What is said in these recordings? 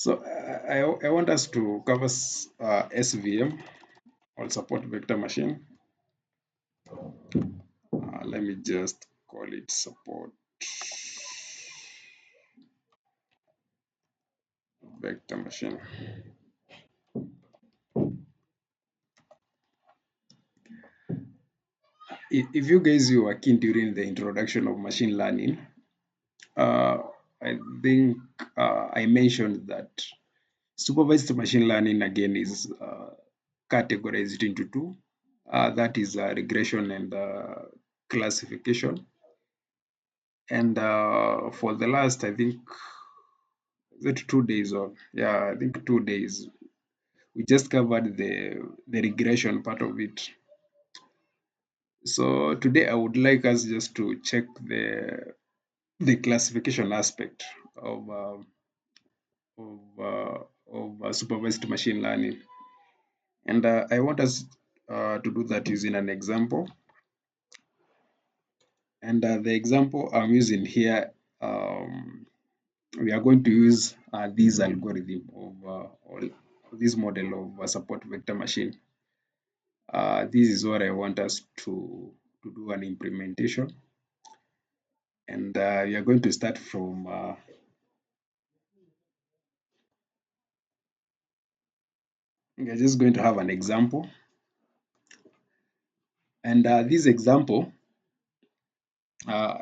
So I want us to cover SVM or support vector machine. Let me just call it support vector machine. If you guys you were keen during the introduction of machine learning, uh, I think I mentioned that supervised machine learning again is categorized into two. That is regression and classification. And for the last, I think, is it 2 days or yeah, I think 2 days, we just covered the regression part of it. So today I would like us just to check the classification aspect of supervised machine learning, and I want us to do that using an example. And the example I'm using here, we are going to use this algorithm of or this model of a support vector machine. This is what I want us to do an implementation, and we are going to start from we are just going to have an example, and this example uh,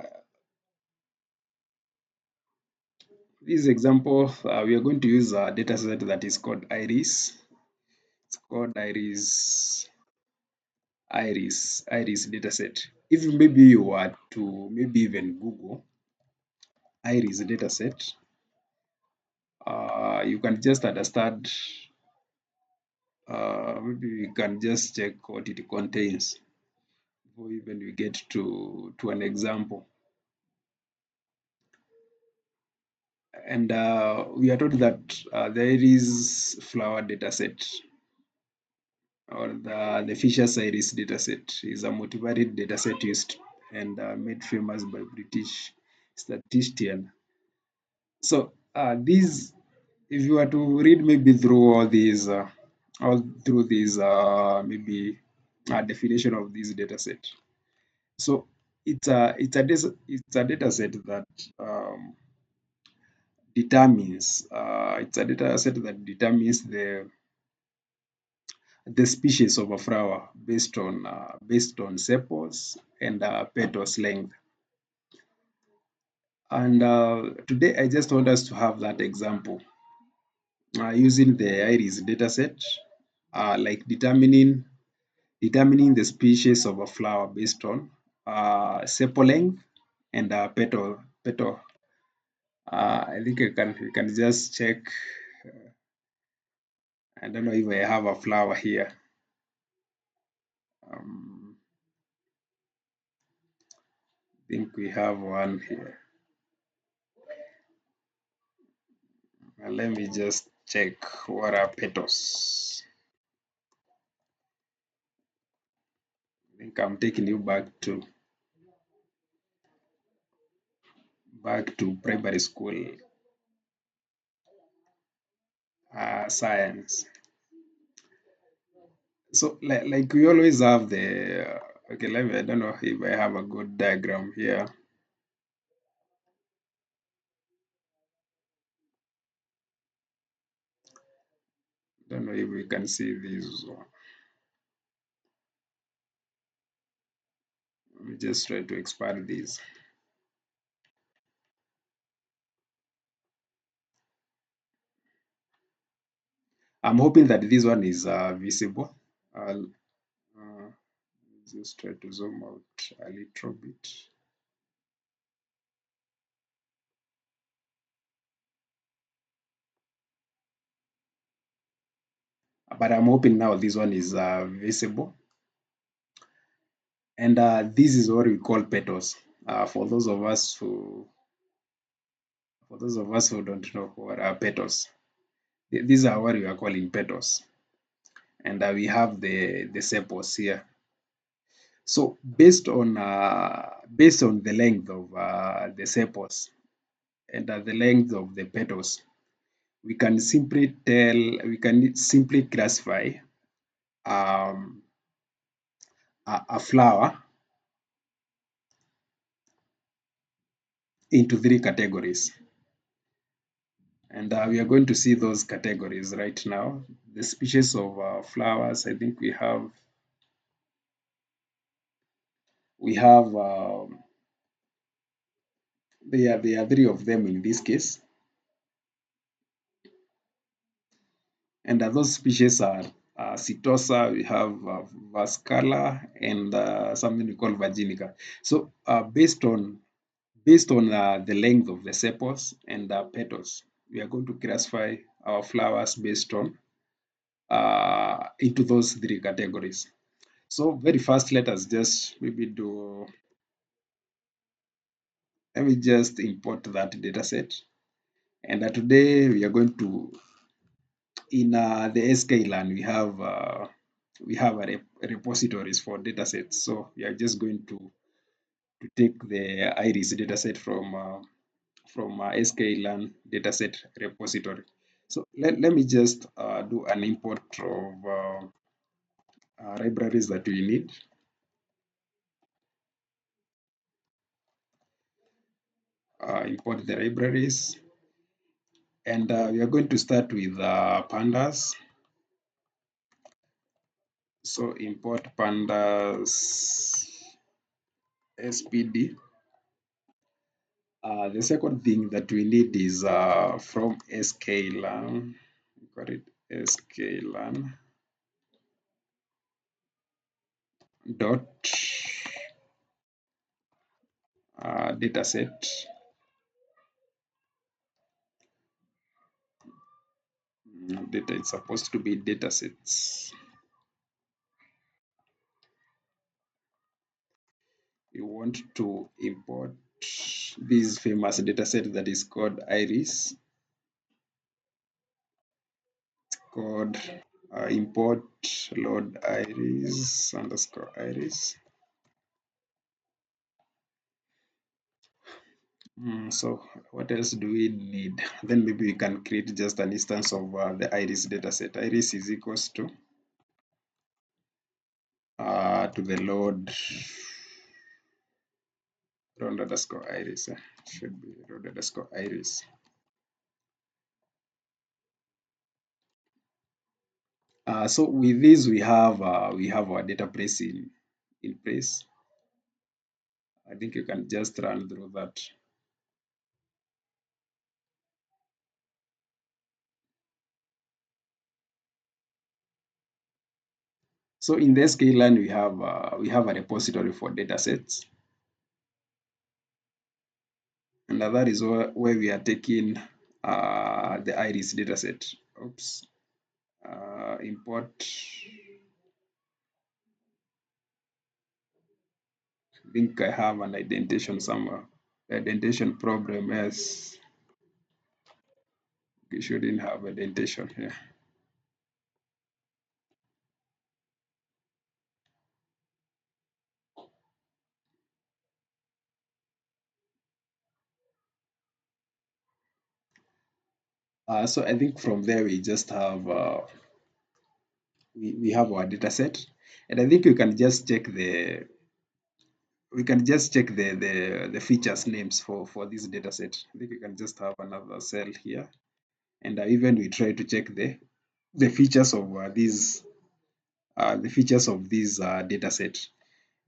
we are going to use a data set that is called iris. It's called iris dataset. If maybe you were to maybe even Google iris dataset, you can just understand. Maybe we can just check what it contains before even we get to an example. And we are told that there is flower dataset, or the Fisher's iris dataset is a multivariate dataset used and made famous by British statistician. So these, if you were to read maybe through all through these maybe definition of this dataset. So it's a data set that determines it's a data set that determines the species of a flower based on sepals and petals length. And today I just want us to have that example using the iris dataset, like determining the species of a flower based on sepal length and petal. I think we can just check. I don't know if I have a flower here. Um, I think we have one here. Let me just check what are petals. I think I'm taking you back to primary school science. So like we always have the okay. Let me. I don't know if I have a good diagram here. Don't know if we can see this one. Let me just try to expand this. I'm hoping that this one is visible. I'll just try to zoom out a little bit. But I'm hoping now this one is visible. And this is what we call petals. For those of us who don't know what are petals, these are what we are calling petals. And we have the sepals here. So based on the length of the sepals and the length of the petals, we can simply classify um, a flower into three categories. And we are going to see those categories right now. The species of flowers, I think we have there are three of them in this case, and those species are Sitosa, we have Vascala, and something we call Virginica. So based on the length of the sepals and the petals, we are going to classify our flowers based on into those three categories. So very first, let me just import that data set. And today we are going to, in the SKLAN, we have repositories for data sets. So we are just going to take the iris dataset from SKLAN dataset repository. So let me just do an import of libraries that we need. Import the libraries, and we are going to start with pandas. So import pandas spd. The second thing that we need is from sklan. Got it, sklan dot dataset. Data, it's supposed to be datasets. You want to import this famous dataset that is called iris. Called import load iris underscore iris. So what else do we need? Then maybe we can create just an instance of the iris dataset. Iris is equals to the load underscore iris. Should be load underscore iris. So with this we have our data place in place. I think you can just run through that. So in the SKLAN we have a repository for datasets, and that is where we are taking the iris dataset. Oops, import. I think I have an indentation somewhere. The indentation problem is we shouldn't have indentation here. So I think from there we just have we have our data set, and I think we can just check the features names for this data set. I think we can just have another cell here, and even we try to check the features of this data set,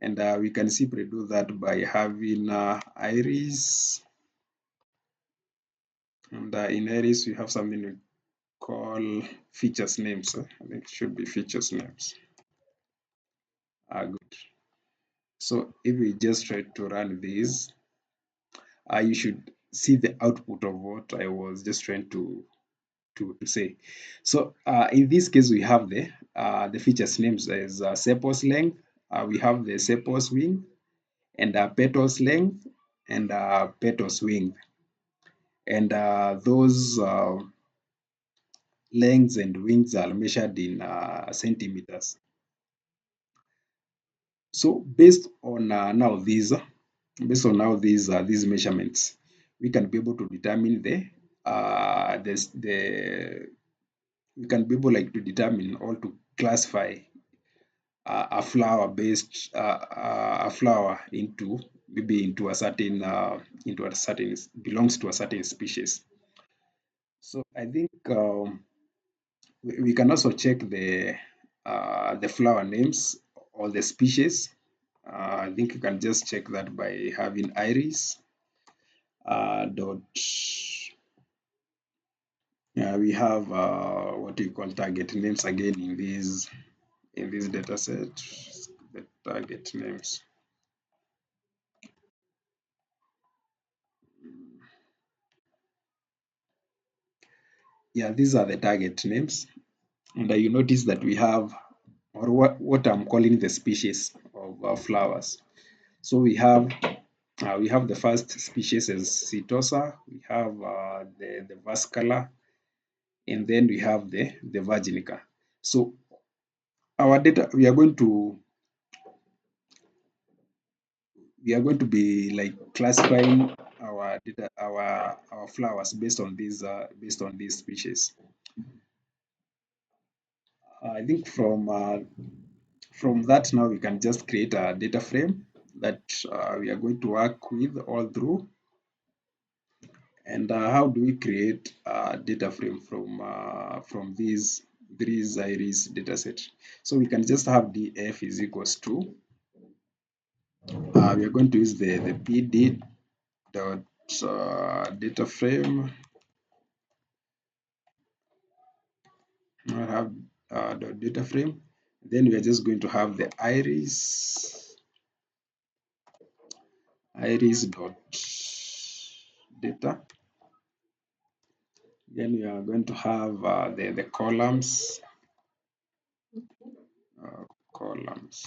and we can simply do that by having iris, and in iris we have something we call features names. I think it should be features names. Good. So if we just try to run this, you should see the output of what I was just trying to say. So in this case, we have the features names as sepals length, we have the sepals wing, and petals length, and petals wing, and those lengths and wings are measured in centimeters. So based on now these measurements, we can be able to determine this the we can be able like to determine or to classify a flower based a flower into maybe into a certain belongs to a certain species. So I think we can also check the flower names or the species. I think you can just check that by having iris dot. We have what we call target names again in this data set. The target names. Yeah, these are the target names, and you notice that we have, or what I'm calling the species of flowers. So we have the first species as Setosa, we have the Vascula, and then we have the Virginica. So our data, we are going to be like classifying our data, our flowers based on these species. I think from that now we can just create a data frame that we are going to work with all through. And how do we create a data frame from these iris dataset? So we can just have df is equals to we are going to use the pd dot data frame. I have the data frame. Then we are just going to have the iris dot data. Then we are going to have the columns columns.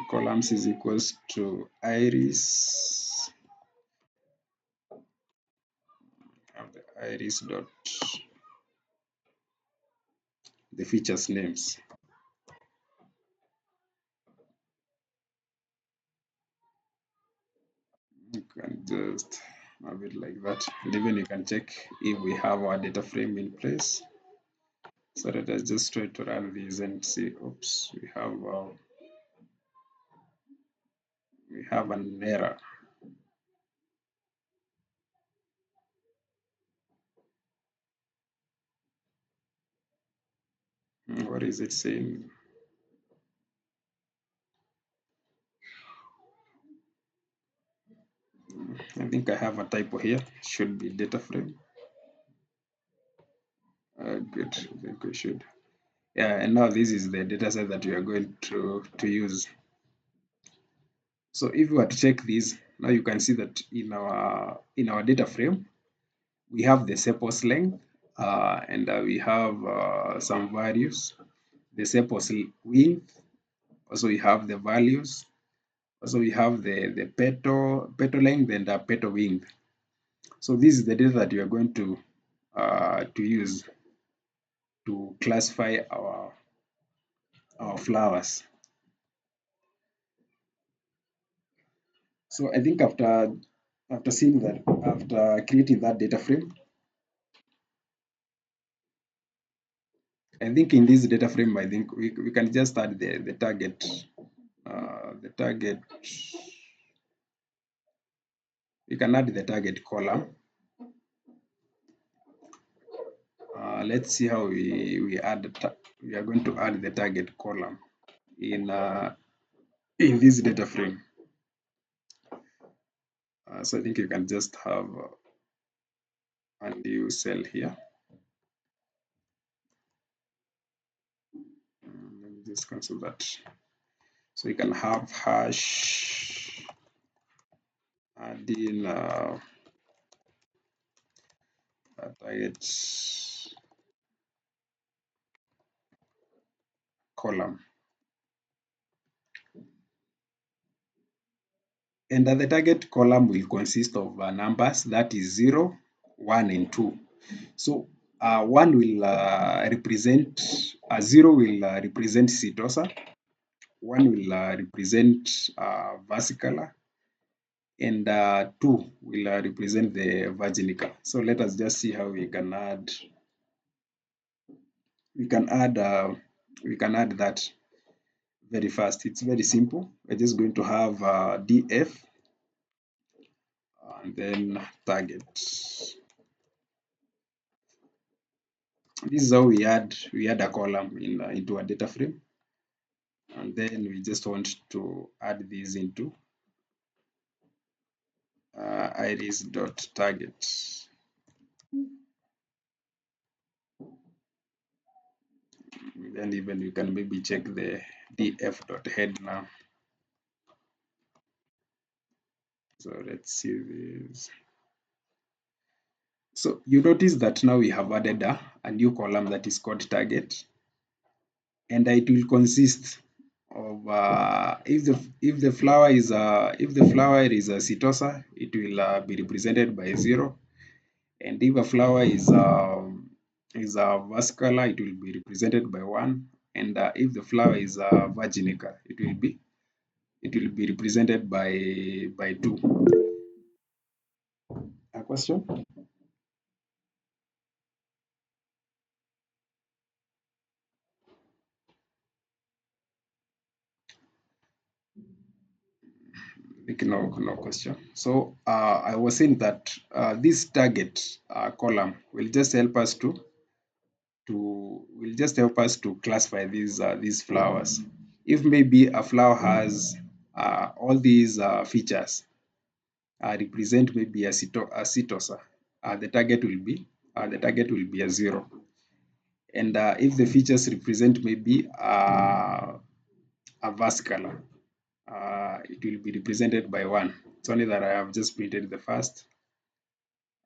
Columns is equals to iris have the iris dot the features names. You can just have it like that, and even you can check if we have our data frame in place. So let us just try to run these and see. Oops, we have an error. What is it saying? I think I have a typo here. Should be data frame. Good. I think we should. Yeah, and now this is the data set that we are going to use. So if we were to check this, now you can see that in our data frame, we have the sepals length and we have some values. The sepals width, also we have the values. Also we have the petal length and the petal width. So this is the data that we are going to use to classify our flowers. So I think after seeing that, after creating that data frame, I think in this data frame, I think we can just add the target, the target. We can add the target column. Let's see how we we are going to add the target column in this data frame. So I think you can just have a new cell here. Let me just cancel that. So you can have hash adding target column. And the target column will consist of numbers that is 0, 1, and 2. So 1 will represent, 0 will represent Setosa, 1 will represent Versicolor, and 2 will represent the virginica. So let us just see how we can add. We can add. We can add that very fast. It's very simple. We're just going to have df and then target. This is how we add a column into a data frame, and then we just want to add these into iris.target. Then even you can maybe check the df.head now. So let's see this. So you notice that now we have added a new column that is called target, and it will consist of if the flower is a setosa, it will be represented by 0, and if a flower is a vascular, it will be represented by 1, and if the flower is virginica, it will be represented by 2. A question? Like, no question. So I was saying that this target column will just help us to classify these flowers. If maybe a flower has all these features represent maybe a setosa, the target will be a 0. And if the features represent maybe a vascular, it will be represented by 1. It's only that I have just printed the first.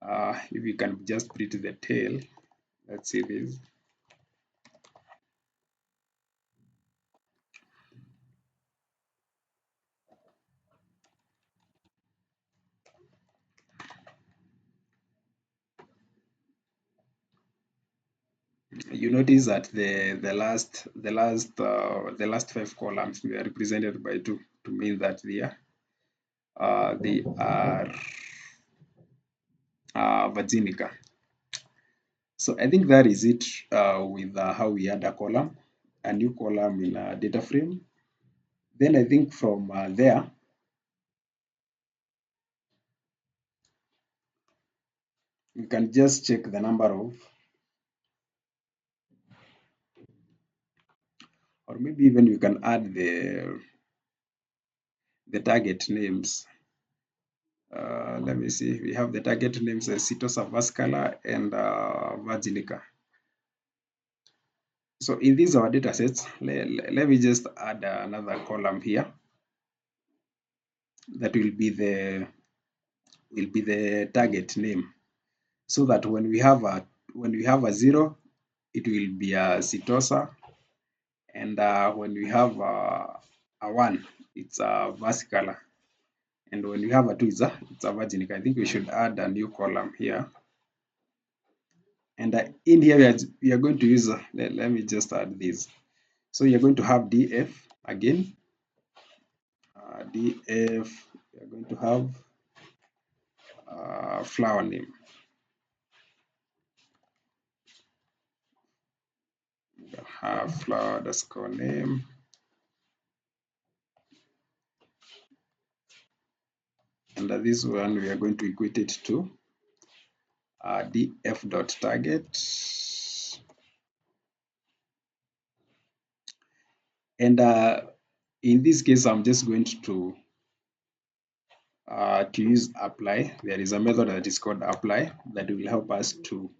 If you can just print the tail, let's see this. You notice that the last 5 columns they are represented by 2 to mean that they are virginica. So I think that is it with how we add a new column in a data frame. Then I think from there, you can just check the number of, or maybe even you can add the target names. Let me see. We have the target names as Sitosa vascular and virginica. So in these our data sets, let me just add another column here that will be the target name, so that when we have a 0, it will be a Sitosa, and when we have a 1, it's a vascular, and when we have a 2, it's a virginica. I think we should add a new column here. And in here, we are going to use, let me just add this. So you're going to have df again. Df, we are going to have flower name. Have flower underscore name. And this one, we are going to equate it to df.target. And in this case, I'm just going to use apply. There is a method that is called apply that will help us to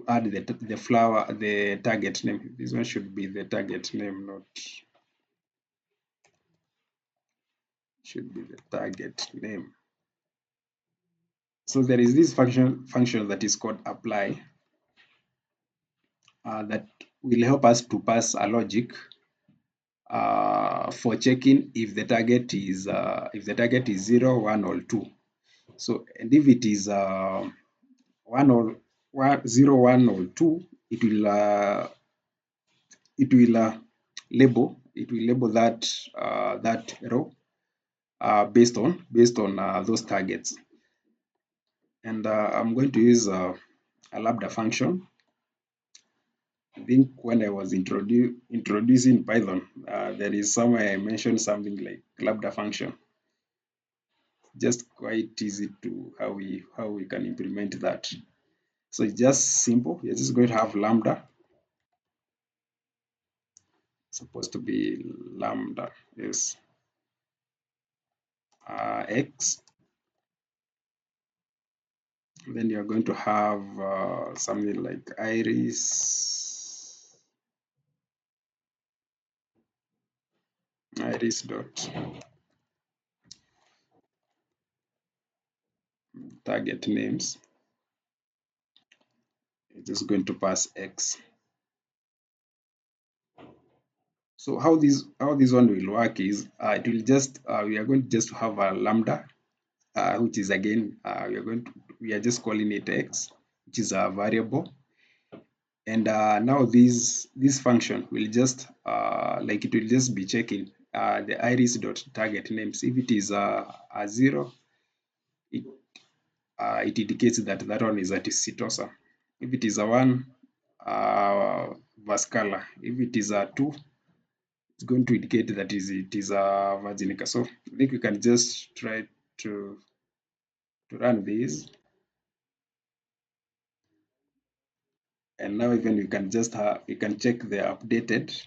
add the flower, the target name. This one should be the target name, not should be the target name. So there is this function that is called apply that will help us to pass a logic for checking if the target is 0, 1, or 2. So, and if it is 1 or 0, 1, or 2, it will label it will label that row based on those targets. And I'm going to use a lambda function. I think when I was introducing Python, there is somewhere I mentioned something like lambda function. Just quite easy to how we can implement that. So it's just simple. You're just going to have lambda. It's supposed to be lambda is x. Then you're going to have something like iris dot target names. It's just going to pass x. So how this one will work is it will just we are going to just have a lambda, which is again we are just calling it x, which is a variable. And now this function will just like it will just be checking the iris dot target names. If it is a 0, it indicates that that one is at Sitosa. If it is a 1, Vascala. If it is a 2, it's going to indicate that it is a Virginica. So I think we can just try to run this. And now even we can just we can check the updated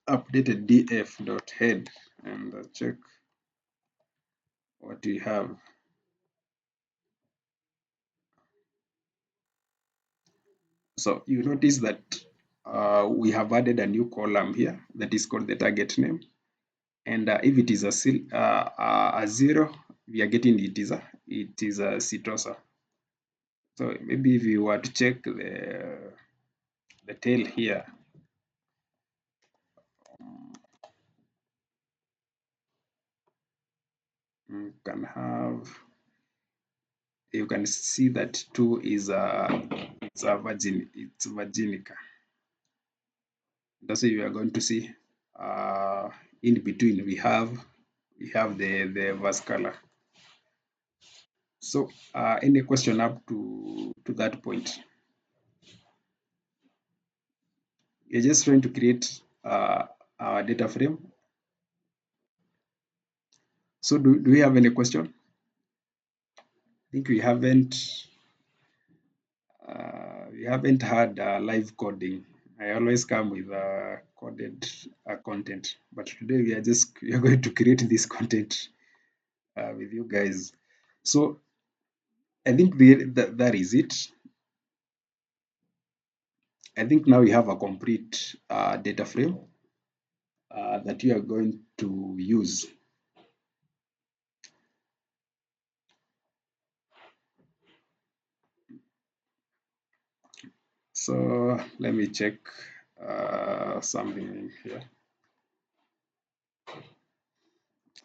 df.head and check what we have. So you notice that we have added a new column here that is called the target name. And if it is a 0, we are getting it is a Sitosa. So maybe if you were to check the tail here, you can see that 2 is it's Virginica. That's why you are going to see in between we have the Vascala. So any question up to that point? You're just trying to create our data frame. So do we have any question? I think we haven't had live coding. I always come with coded content, but today we are going to create this content with you guys. So I think that is it. I think now we have a complete data frame that you are going to use. So let me check something here.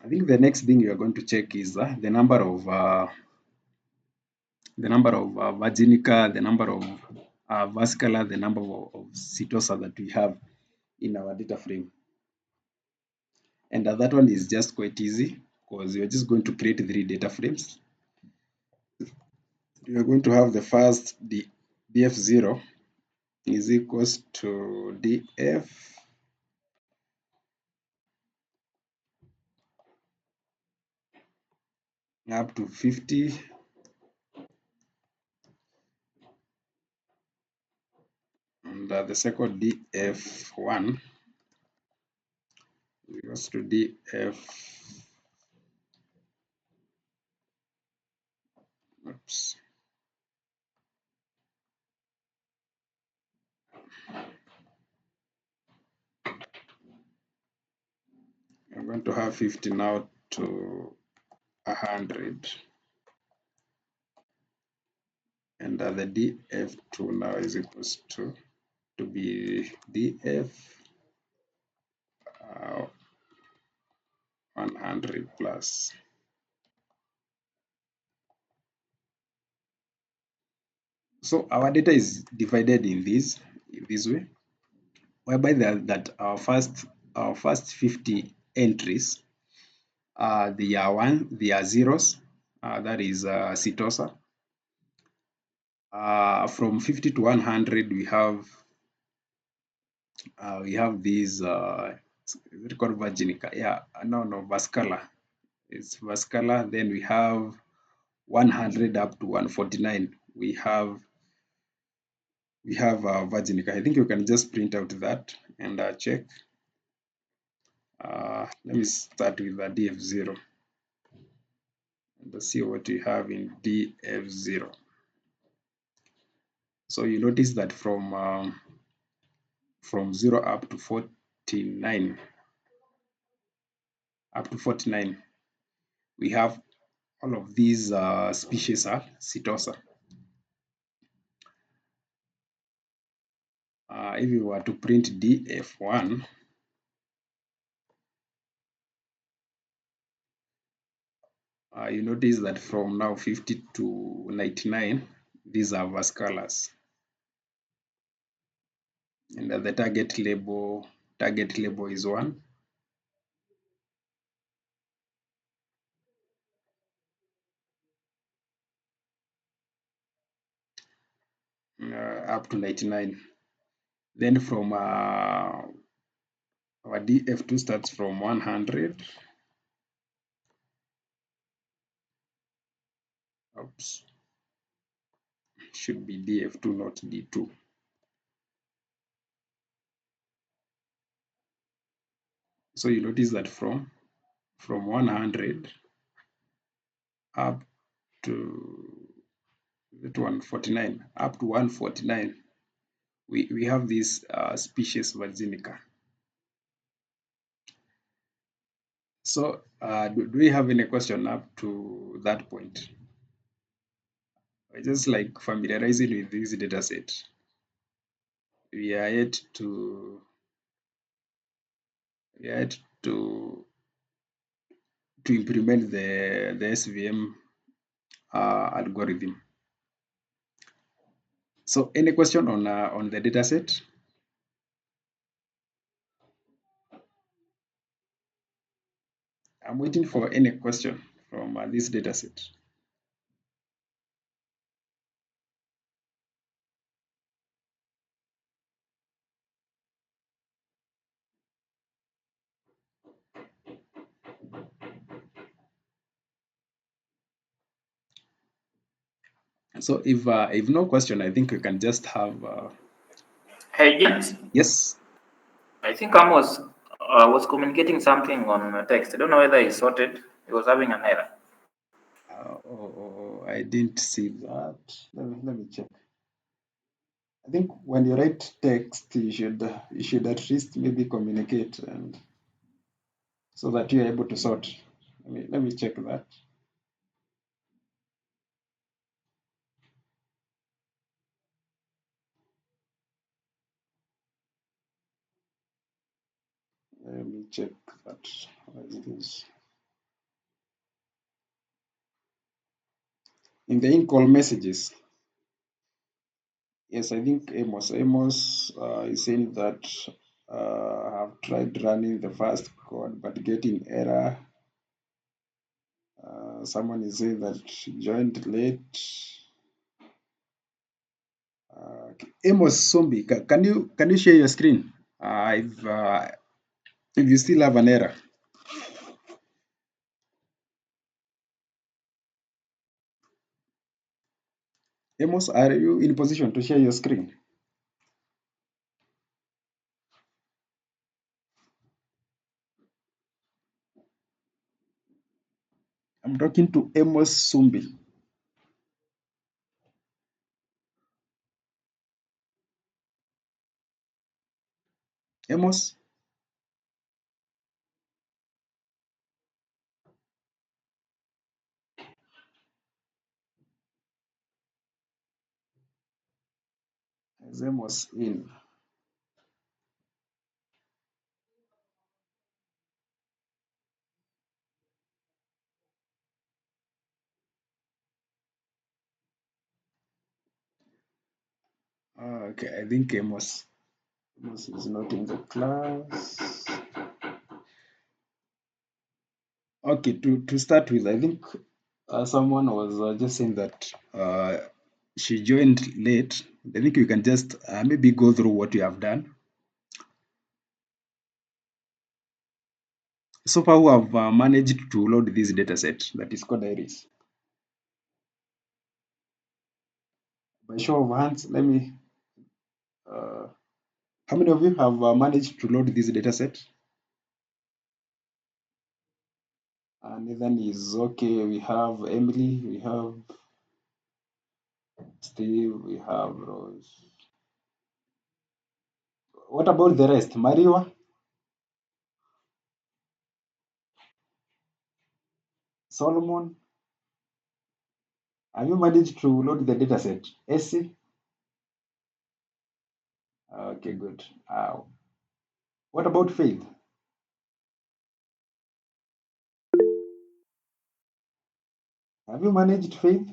I think the next thing you are going to check is the number of Virginica, the number of Vascala, the number of Sitosa that we have in our data frame. And that one is just quite easy because you're just going to create 3 data frames. You're going to have the first df0 is equals to df up to 50, and the second df1 equals to df oops I'm going to have 50 now to 100, and the df2 now is equals to be df 100 plus. So our data is divided in this way, whereby that our first our first 50 entries, they are zeros, that is setosa. From 50 to 100, we have these, is it called Virginica? Yeah, no, Vascala. It's Vascala. Then we have 100 up to 149. We have Virginica. I think you can just print out that and check. Let me start with the DF0 and see what we have in DF0. So you notice that from 0 up to 49, we have all of these species are setosa. If you were to print DF1, you notice that from now 50 to 99, these are vasculars. And the target label is 1. Up to 99. Then from our DF2 starts from 100. Oops. Should be DF2, not D2. So you notice that from 100 up to 149, up to 149, we have this species Virginica. So do we have any question up to that point? I just like familiarizing with this data set. We are yet to implement the SVM algorithm. So any question on the data set? I'm waiting for any question from this data set. So if no question, I think we can just have. Hey, James. Yes. I think Amos was communicating something on text. I don't know whether he sorted. He was having an error. I didn't see that. Let me check. I think when you write text, you should at least maybe communicate, and so that you are able to sort. Let me check that. Let me check that. What it is. In the in-call messages, yes, I think Amos is saying that have tried running the first code but getting error. Someone is saying that joined late. Amos Sombi, can you share your screen? If you still have an error. Amos, are you in position to share your screen? I'm talking to Amos Sumbi. Amos? Is Amos in? Okay, I think Amos is not in the class. Okay, to start with, I think someone was just saying that she joined late. I think you can just maybe go through what you have done. So far, who have managed to load this data set that is called Iris? By show of hands, let me. Uh, how many of you have managed to load this data set? Nathan is okay. We have Emily, we have Steve, we have Rose. What about the rest? Mariwa, Solomon, have you managed to load the data set? Essie? Okay, good. What about Faith? Have you managed, Faith?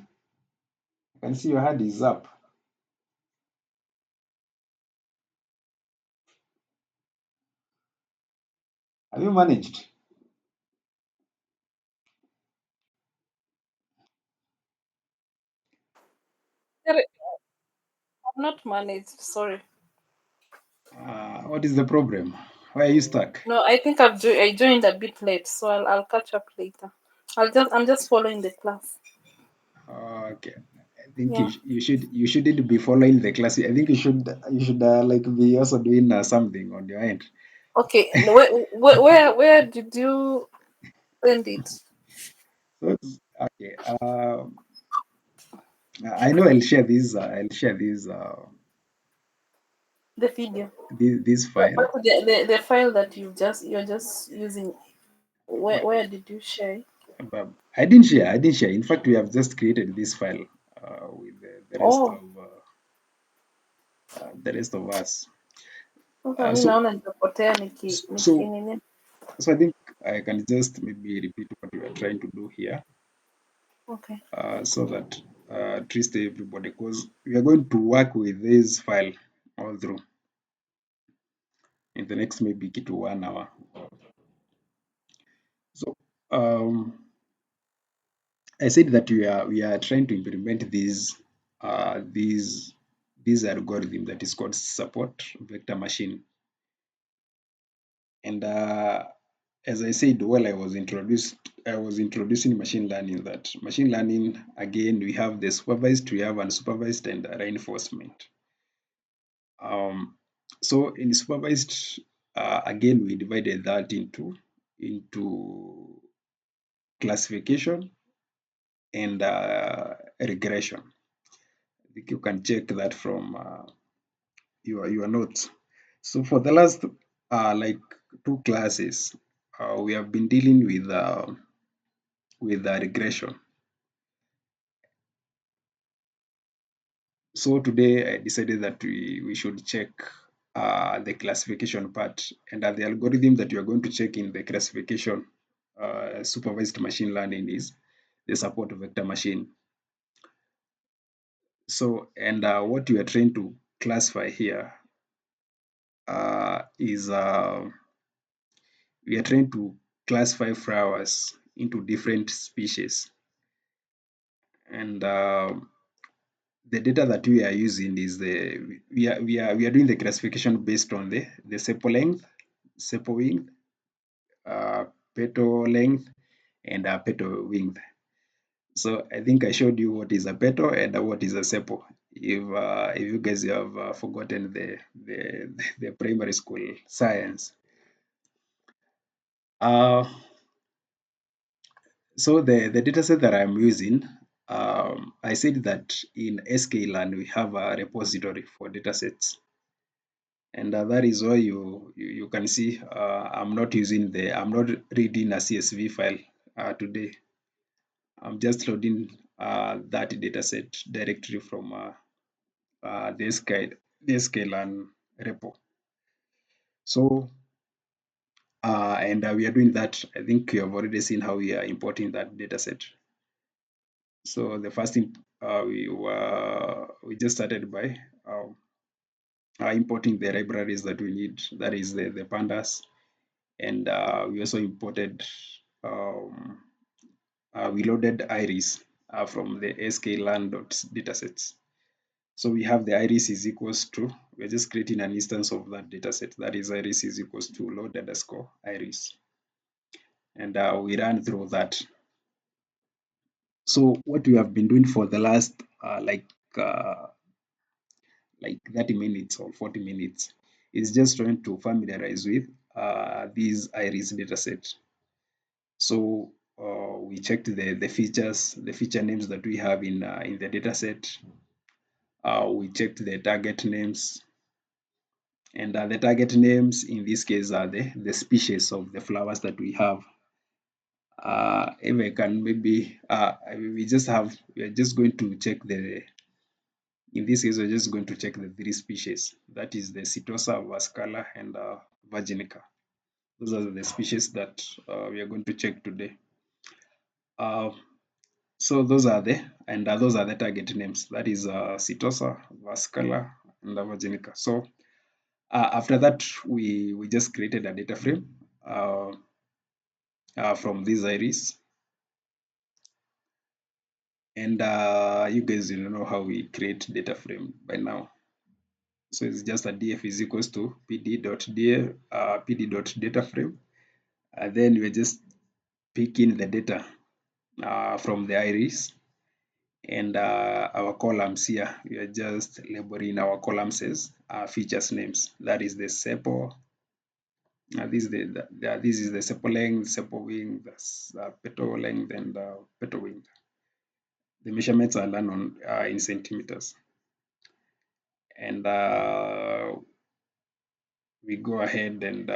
I can see your hand is up. Have you managed? Sorry, I've not managed. Sorry. What is the problem? Why are you stuck? No, I think I joined a bit late, so I'll catch up later. I'm just following the class. Okay. I think Yeah. you shouldn't be following the class. I think you should like be also doing something on your end. Okay. Where did you send it? So, okay. I know I'll share this. I'll share this. The video. This file. But the file that you're just using. But, Where did you share it? but I didn't share. I didn't share. In fact, we have just created this file with Oh, the rest of us. sasa mi So naona nitapotea so nikinini. so I think I can just maybe repeat what we are trying to do here, Okay. so that at least everybody, because we are going to work with this file all through in the next maybe to 1 hour. So I said that we are trying to implement these algorithm that is called support vector machine. And as I said while I was introducing machine learning. That machine learning, again, we have the supervised, we have unsupervised, and reinforcement. So in supervised, again, we divided that into classification and regression. I think you can check that from your notes. So for the last like 2 classes, we have been dealing with regression. So today I decided that we should check the classification part, and the algorithm that you are going to check in the classification supervised machine learning is the support vector machine. So, and what you are trying to classify here is we are trying to classify flowers into different species, and the data that we are using is we are doing the classification based on the sepal length, sepal width, uh, petal length, and petal width. So I think I showed you what is a petal and what is a sepal. If you guys have forgotten the primary school science. Uh, so the data set that I'm using, I said that in sklearn we have a repository for data sets. And that is why you can see I'm not reading a CSV file today. I'm just loading that data set directly from the sklearn repo. So and we are doing that. I think you have already seen how we are importing that data set. So the first thing we just started by importing the libraries that we need. That is the pandas, and we also imported we loaded iris from the sklearn.datasets. So we have the iris is equals to, we're just creating an instance of that dataset. That is iris is equals to load underscore iris. And we run through that. So what we have been doing for the last uh, like 30 minutes or 40 minutes is just trying to familiarize with these iris dataset. So we checked the features, the feature names that we have in the dataset. We checked the target names, and the target names in this case are the species of the flowers that we have. If I can maybe, we are just going to check in this case, we're just going to check the three species. That is the Setosa, Vascala, and Virginica. Those are the species that we are going to check today. So those are the target names. That is Setosa, Vascala, and Virginica. So after that, we just created a data frame from these iris. And you guys know how we create data frame by now. So it's just a df is equals to pd.data frame. And then we're just picking the data from the iris, and our columns here, we are just labeling our columns as features names. That is the sepal. This is the sepal length, sepal wing, that's petal length, and petal wing. The measurements are done on in centimeters. And we go ahead and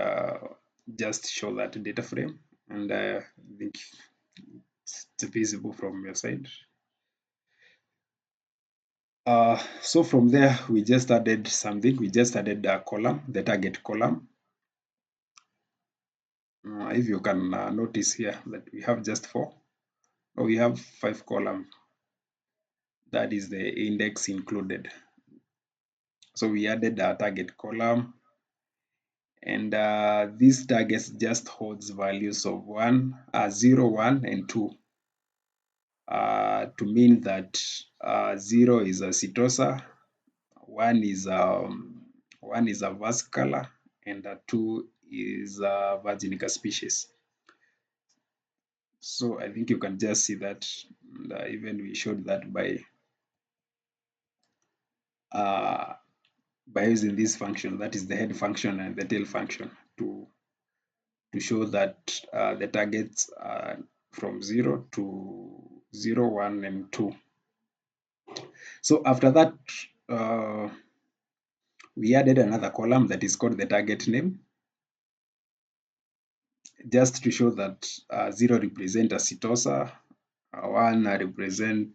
just show that data frame, and I think it's visible from your side. So from there, we just added something. We just added a column, the target column. If you can notice here that we have just four, or we have 5 columns. That is the index included. So we added a target column, and these targets just holds values of 0, 1, and 2. To mean that 0 is a Setosa, 1 is a Vascala, and 2 is a Virginica species. So I think you can just see that, and even we showed that by using this function, that is the head function and the tail function, to show that the targets are from 0 to 0, 1, and 2. So after that, we added another column that is called the target name, just to show that 0 represent a Setosa, 1 represent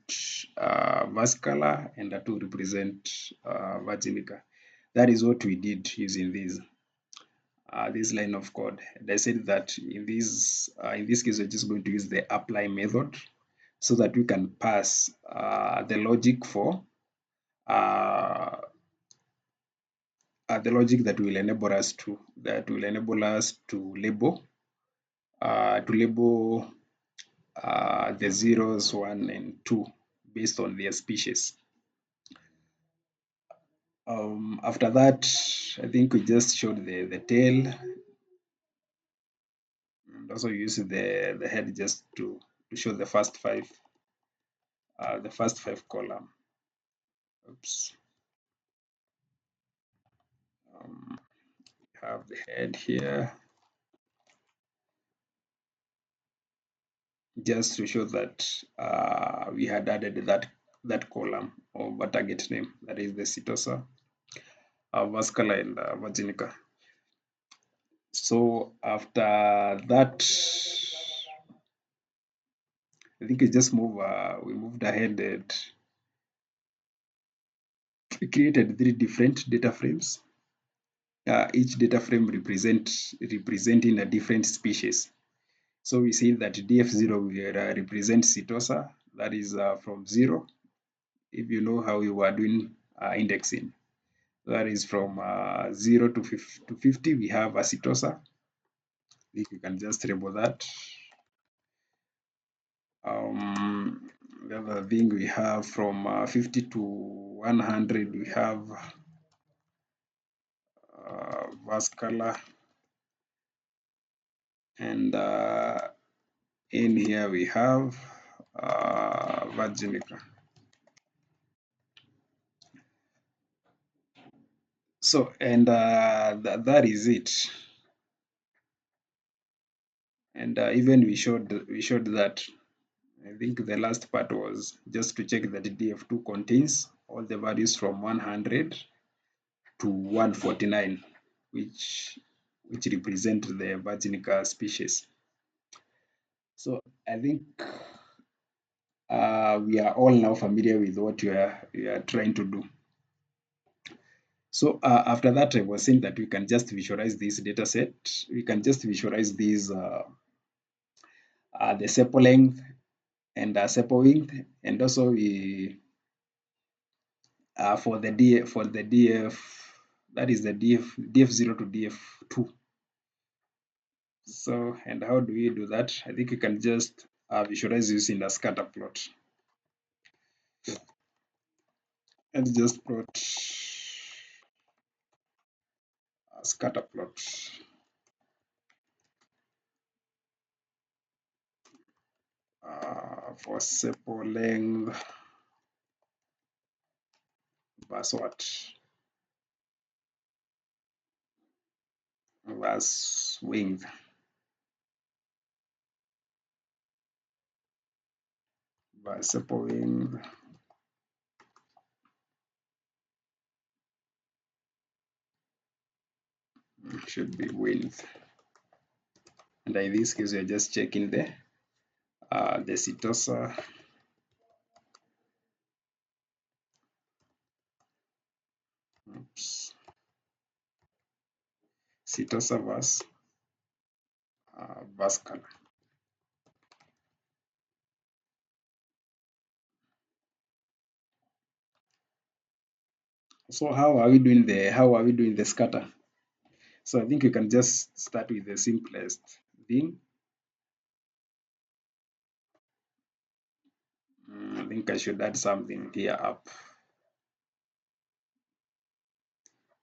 Vascala, and 2 represent Virginica. That is what we did using this line of code. And I said that in this case, we're just going to use the apply method so that we can pass the logic for the logic that will enable us to label the zeros, 1, and 2 based on their species. After that, I think we just showed the tail, and also use the head just to show the first 5 column. Oops. Have the head here, just to show that we had added that column of a target name, that is the Setosa, Vascala, and Virginica. So after that, I think we just we moved ahead and we created 3 different data frames. Each data frame representing a different species. So we see that DF0 will represent Setosa, that is from 0. If you know how we were doing indexing, that is from 0 to 50, we have a Setosa. If you can just label that. The other thing we have from 50 to 100, we have vascular, and in here we have vaginica. So, and that is it. And even we showed that. I think the last part was just to check that DF2 contains all the values from 100 to 149, which represent the Virginica species. So I think we are all now familiar with what we are trying to do. So after that, I was saying that we can just visualize this data set. We can just visualize these the sepal length and sepal width, and also we for the DF, that is the DF0 to DF2. So, and how do we do that? I think you can just visualize using a scatter plot. Let's just plot a scatter plot. For sepal length versus what? Versus width. Versus sepal width. Should be width. And in this case, we're just checking the setosa. Oops. Setosa versus vascular. So how are we doing the scatter? So I think you can just start with the simplest thing. I think I should add something here up.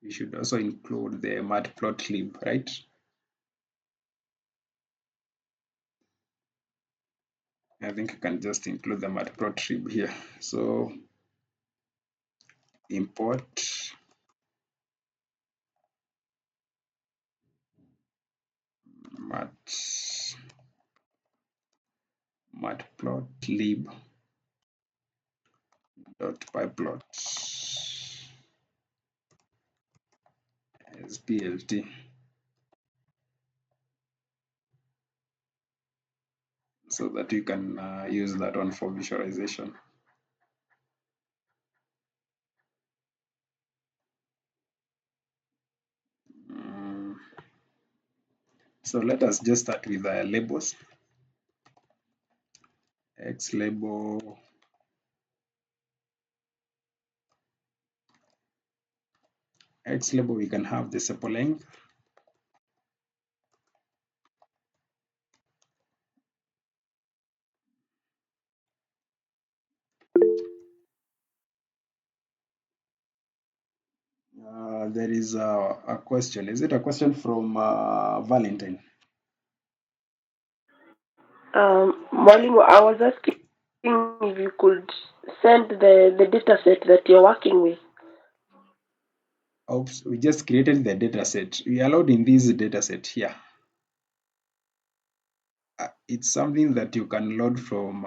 We should also include the matplotlib, right? I think you can just include the matplotlib here. So import matplotlib dot pyplot as plt. So that you can use that one for visualization. So let us just start with the labels. X label we can have the sepal length. There is a question. Is it a question from Valentine? Mwalimu, I was asking if you could send the data set that you're working with. Oops, we just created the data set. We allowed in this data set here. It's something that you can load from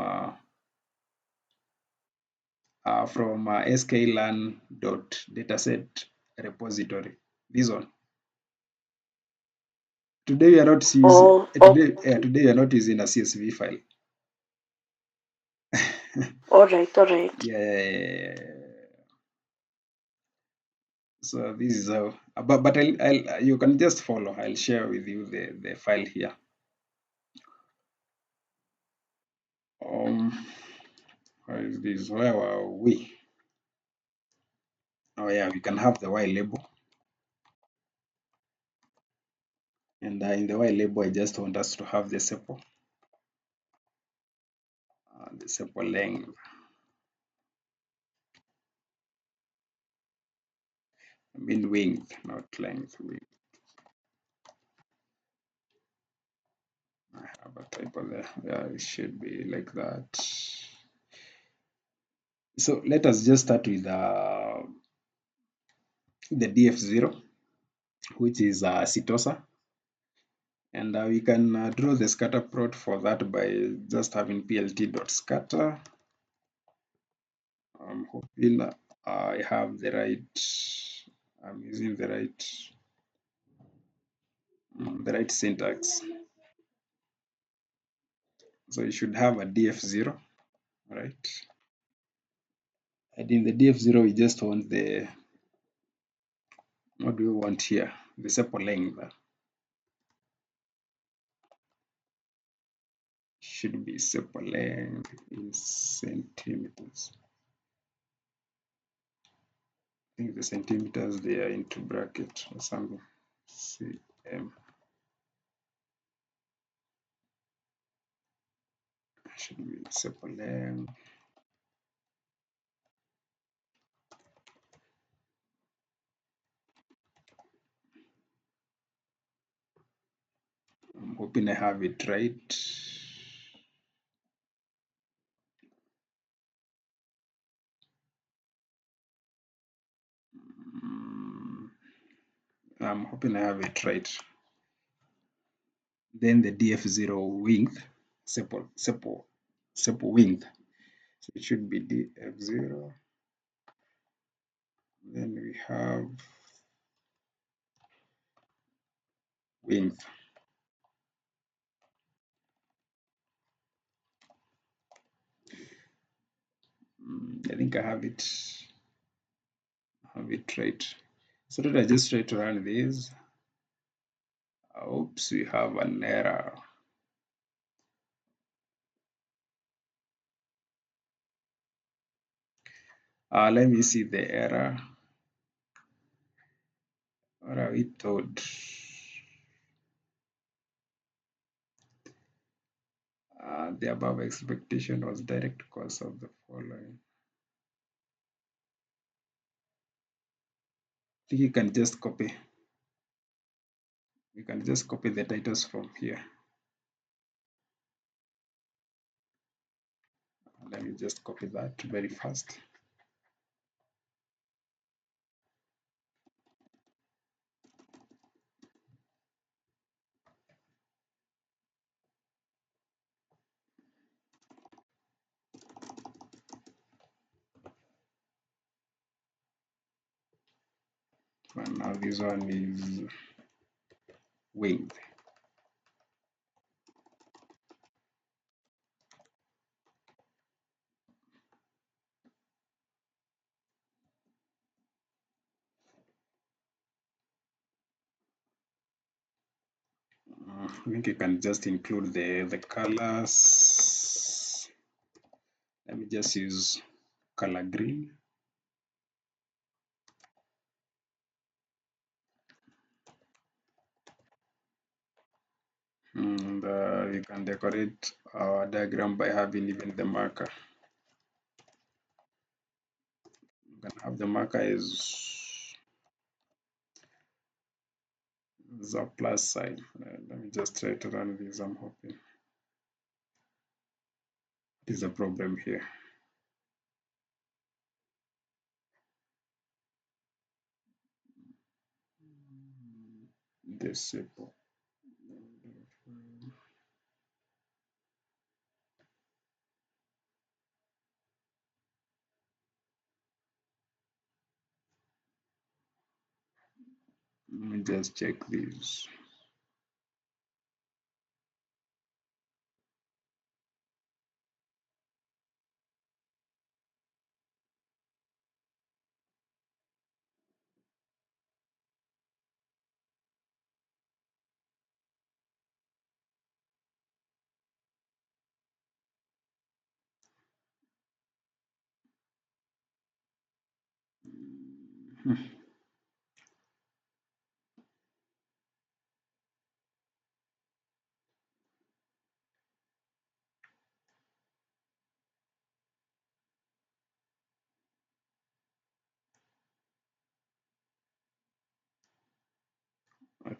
sklearn.dataset repository. This one. Today we are not using today we are not using a CSV file. All right. Yeah. So this is how, but I'll you can just follow. I'll share with you the file here. Where is this? Where were we? Oh yeah, we can have the Y label. And in the Y label, I just want us to have the sepal. the sepal length. I mean width, not length. Width. I have a typo there. Yeah, it should be like that. So let us just start with the df0, which is setosa, and we can draw the scatter plot for that by just having plt.scatter. I'm hoping I have the right. I'm using the right syntax. So you should have a df0, right? And in the df0, we just want the, what do we want here? The sepal length. Should be sepal length in centimeters. I think the centimeters, they are into bracket or something. cm. Should be sepal length. I'm hoping I have it right. I'm hoping I have it right. Then the df0 width, sepal width. So it should be df0. Then we have width. I think I have it right. So let I just try to run this. Oops, we have an error. Let me see the error. What are we told? The above expectation was direct cause of the following. I think you can just copy. You can just copy the titles from here. Let me just copy that very fast. And now this one is width. I think you can just include the colors. Let me just use color green. And you can decorate our diagram by having even the marker. You can have the marker as a plus sign. Let me just try to run this. I'm hoping. What is the problem here? The sepal. Let me just check this.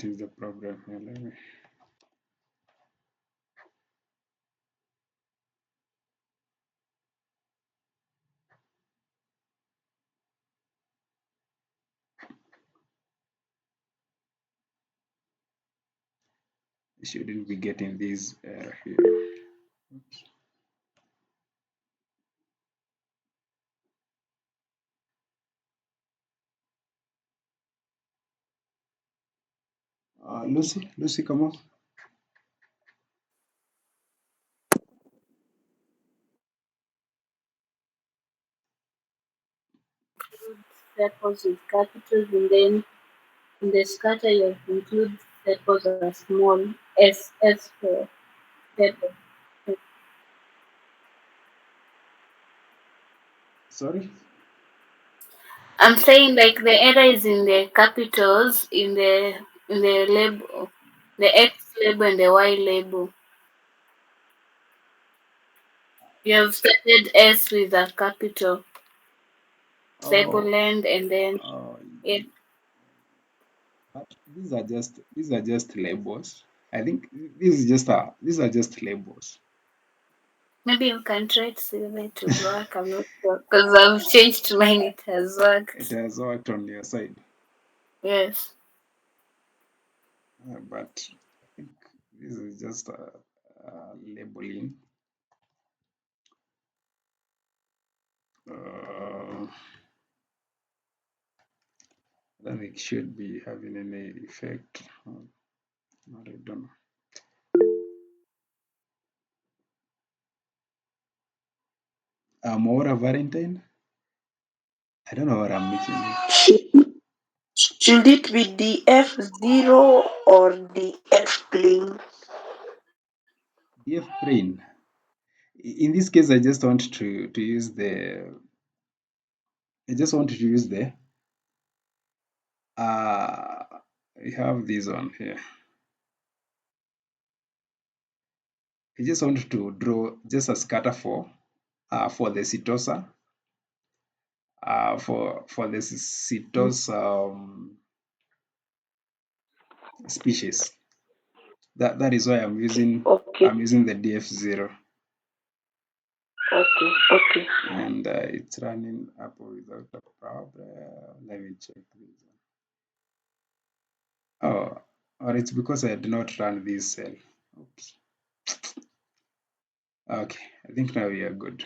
what is the problem here? Let me. I shouldn't be getting these error here. Oops. Lucy, come on. Sepals with capitals, and then in the scatter you include sepals as small s for sepal. Sorry. I'm saying like the error is in the capitals in the label, the X label and the Y label. You have started S with a capital sepal Oh, length and then it. but these are just labels. I think these are just labels. Maybe you can try to see if it will work. I'm not sure because I've changed mine. It has worked. It has worked on your side, Yes. but I think this is just labeling. I don't think it should be having any effect. Not, I don't know. Maura Valentine? I don't know what I'm missing. Should it be DF0 or DF plain? DF brain. In this case, I just want to use the. I just want to use the. We have this one here. I just want to draw just a scatter for the setosa. For the setosa species. That is why I'm using Okay. the DF0. Okay. And it's running up without a problem. Let me check this. Oh, or it's because I did not run this cell. Oops. Okay, I think now we are good.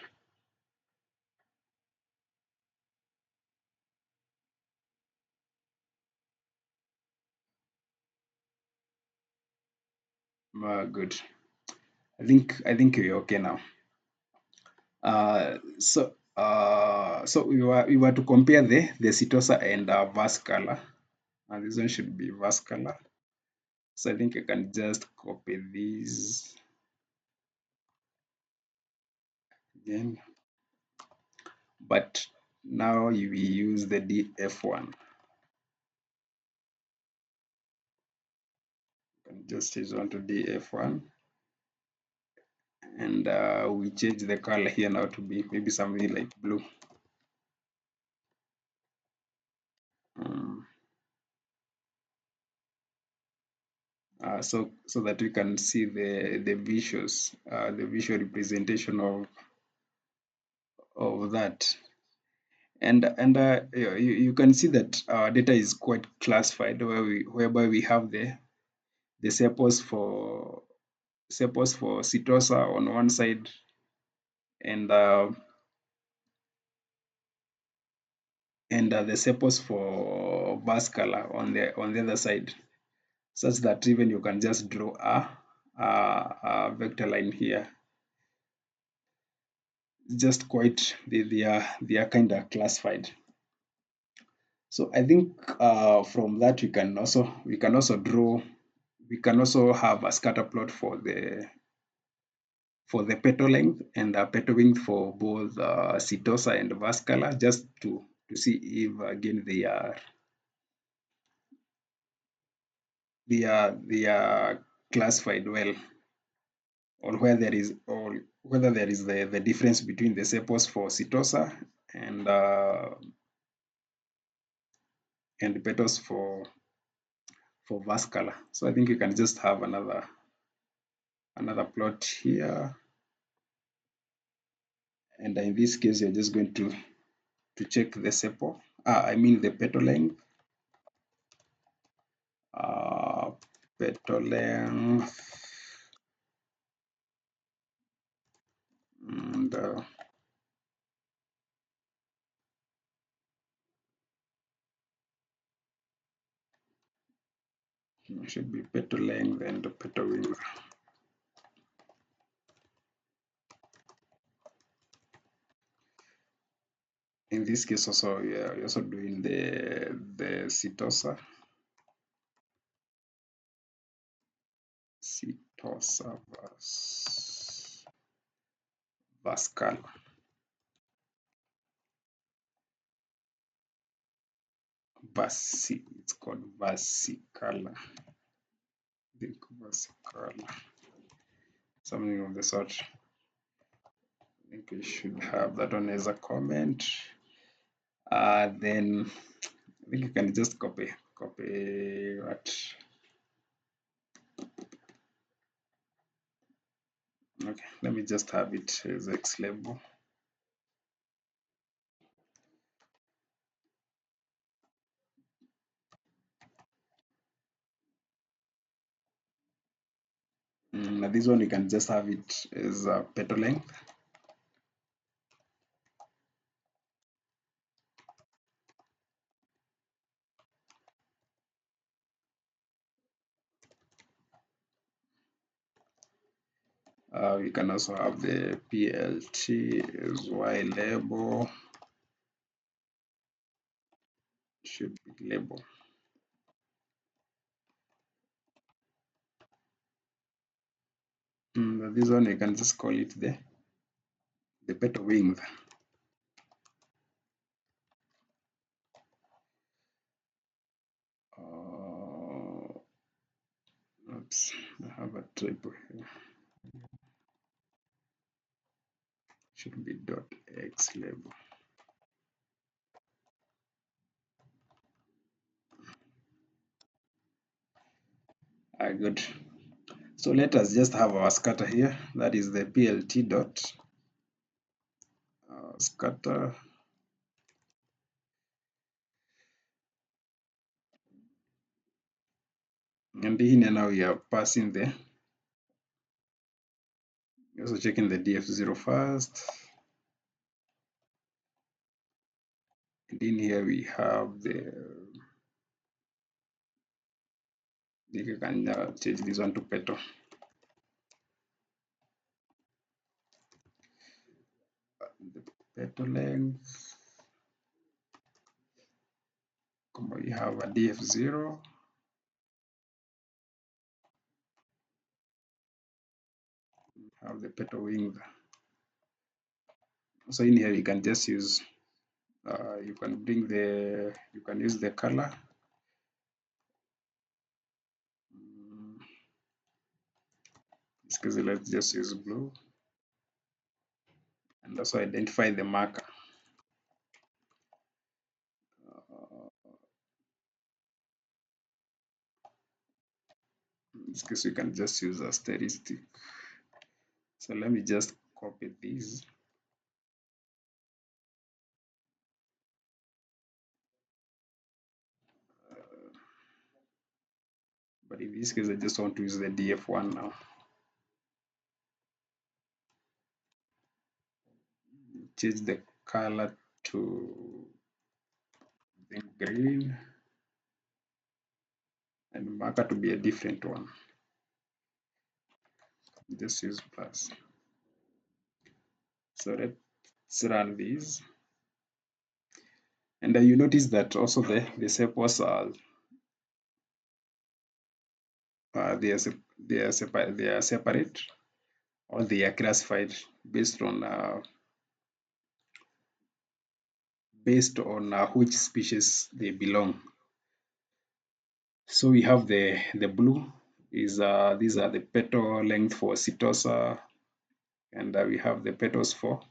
Good. I think we're okay now. So we were to compare the setosa and vascular, and this one should be vascular. So I think I can just copy these again, but now we use the DF1. Can just change on to DF1, and we change the color here now to be maybe something like blue. So that we can see the visuals, the visual representation of that. And you can see that our data is quite classified, whereby we have the sepals for setosa on one side, and the sepals for vascular on the other side, such that even you can just draw a vector line here. Just quite they are kind of classified. So I think from that we can also have a scatter plot for the petal length and the petal width for both setosa and vascular, just to see if again they are classified well, or whether there is the difference between the sepals for setosa and petals for for verse color. So I think you can just have another plot here, and in this case you're just going to check the sepal, the petal length, petal length, and it should be petal length and petal width. In this case also, you're also doing the setosa vascular. It's called vesicular. I think vesicular, something of the sort. I think we should have that one as a comment. Then I think you can just copy what. Okay, let me just have it as X label. This one you can just have it as a petal length. We can also have the PLT as Y label, should be label. This one you can just call it the petal wing. Oops, I have a typo here. Should be dot X label. Good. So let us just have our scatter here. That is the PLT dot scatter. And here now we are passing the, also checking the df0 first. And in here we have you can change this one to petal. The petal length. We have a df0. Have the petal wing. So in here you can just use, you can use the color. In this case, let's just use blue, and also identify the marker. In this case, we can just use a statistic. So let me just copy these. But in this case, I just want to use the df1 now. Change the color to the green, and marker to be a different one. Just use plus. So let's run these. And you notice that also the sepals are they are separate, or they are classified based on which species they belong. So we have the blue is these are the petal length for setosa, and we have the petals for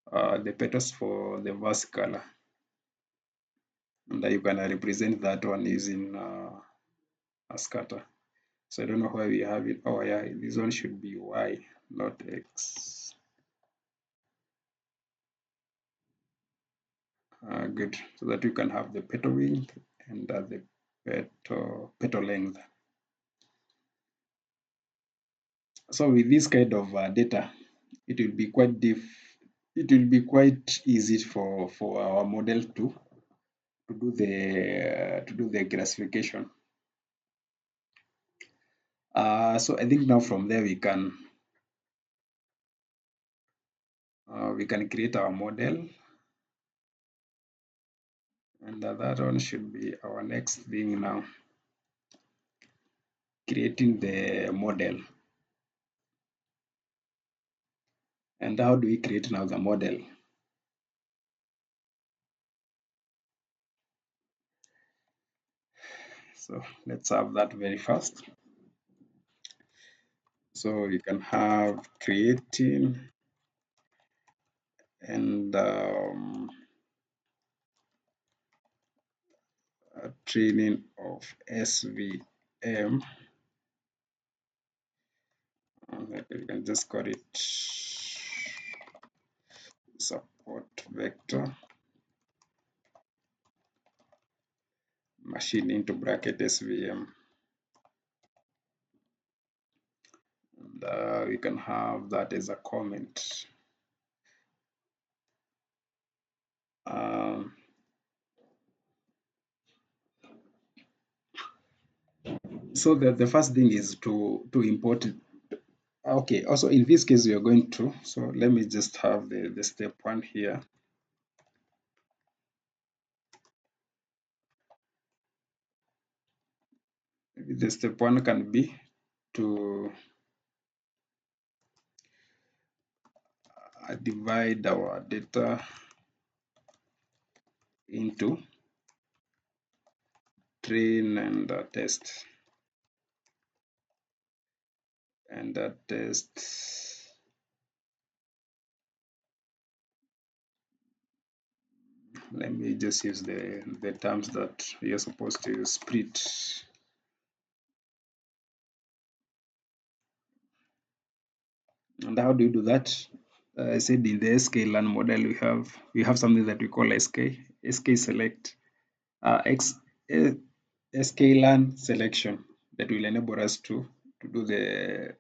the vascular, and you can represent that one using a scatter. So I don't know why we have it. Oh yeah, this one should be Y, not X. Good, so that you can have the petal width and the petal length. So with this kind of data, it will be quite easy for our model to do the classification. So I think now from there we can create our model, and that one should be our next thing now, creating the model. And how do we create now the model? So let's have that very fast. So you can have creating and training of SVM. You can just call it support vector machine into bracket SVM. And we can have that as a comment. So the first thing is to import it. Okay, also in this case we are going to, so let me just have the step one here. Maybe the step one can be to divide our data into train and test. And test, let me just use the terms that we are supposed to use, split. And how do you do that? I said in the SK learn model we have something that we call SK select SK learn selection that will enable us to do the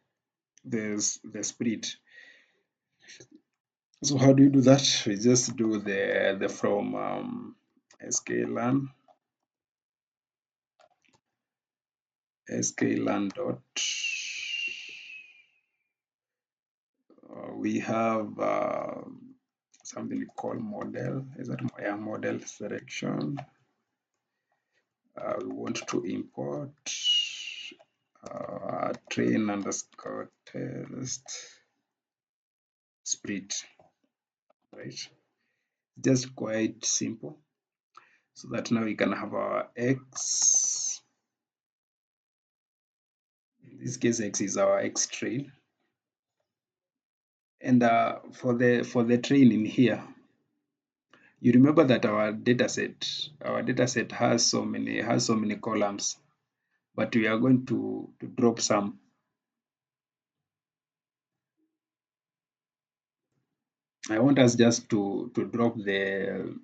split. So how do you do that? We just do the from sklearn dot. We have something we call model. Is that my model selection? We want to import train underscore test split, right? Just quite simple. So that now we can have our X. In this case, X is our X train. And for the train in here, you remember that our data set has so many columns, but we are going to drop some. I want us just to drop the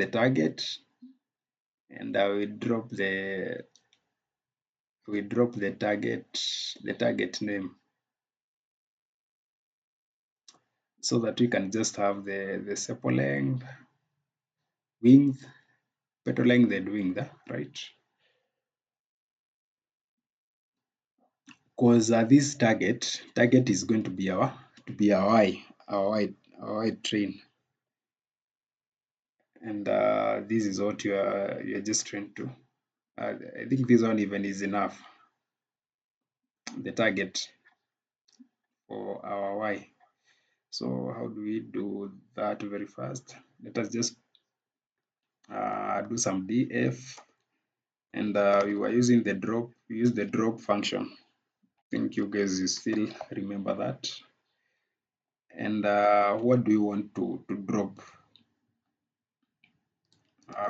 target, and we drop the target name, so that we can just have the sepal length, width, petal length, and width, right? Because this target is going to be our Y train, and this is what you're just trying to. I think this one even is enough. The target for our Y. So how do we do that very fast? Let us just do some df, and we were using the drop. We use the drop function. I think you guys still remember that. And what do we want to drop?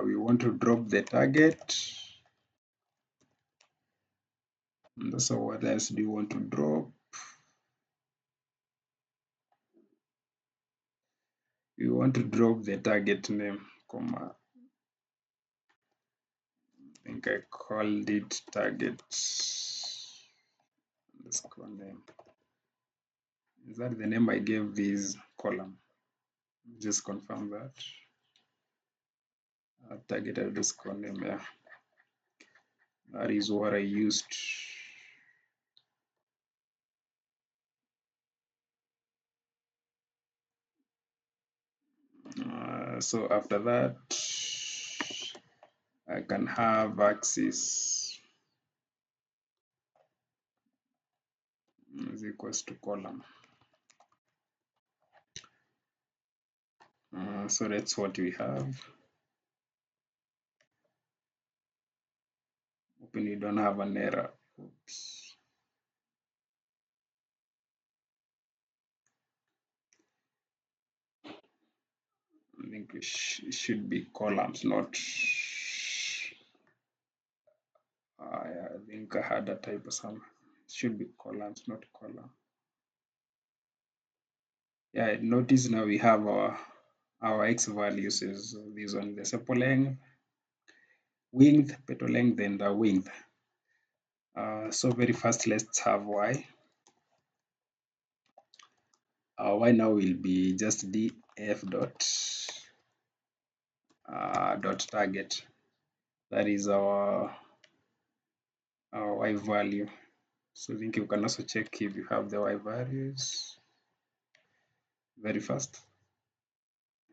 We want to drop the target And so what else do you want to drop? You want to drop the target name, comma. I think I called it target underscore name. Is that the name I gave this column? Just confirm that. Target underscore name, yeah. That is what I used. So after that, I can have axis is equals to column. So that's what we have. Hoping you don't have an error. Oops. I think it should be columns, not. I think I had a typo some. It should be columns, not column. Yeah, notice now we have our x values is this one, the sepal length, width, petal length, and the width. So very first, let's have y. Y now will be just df dot target. That is our y value. So I think you can also check if you have the y values very fast.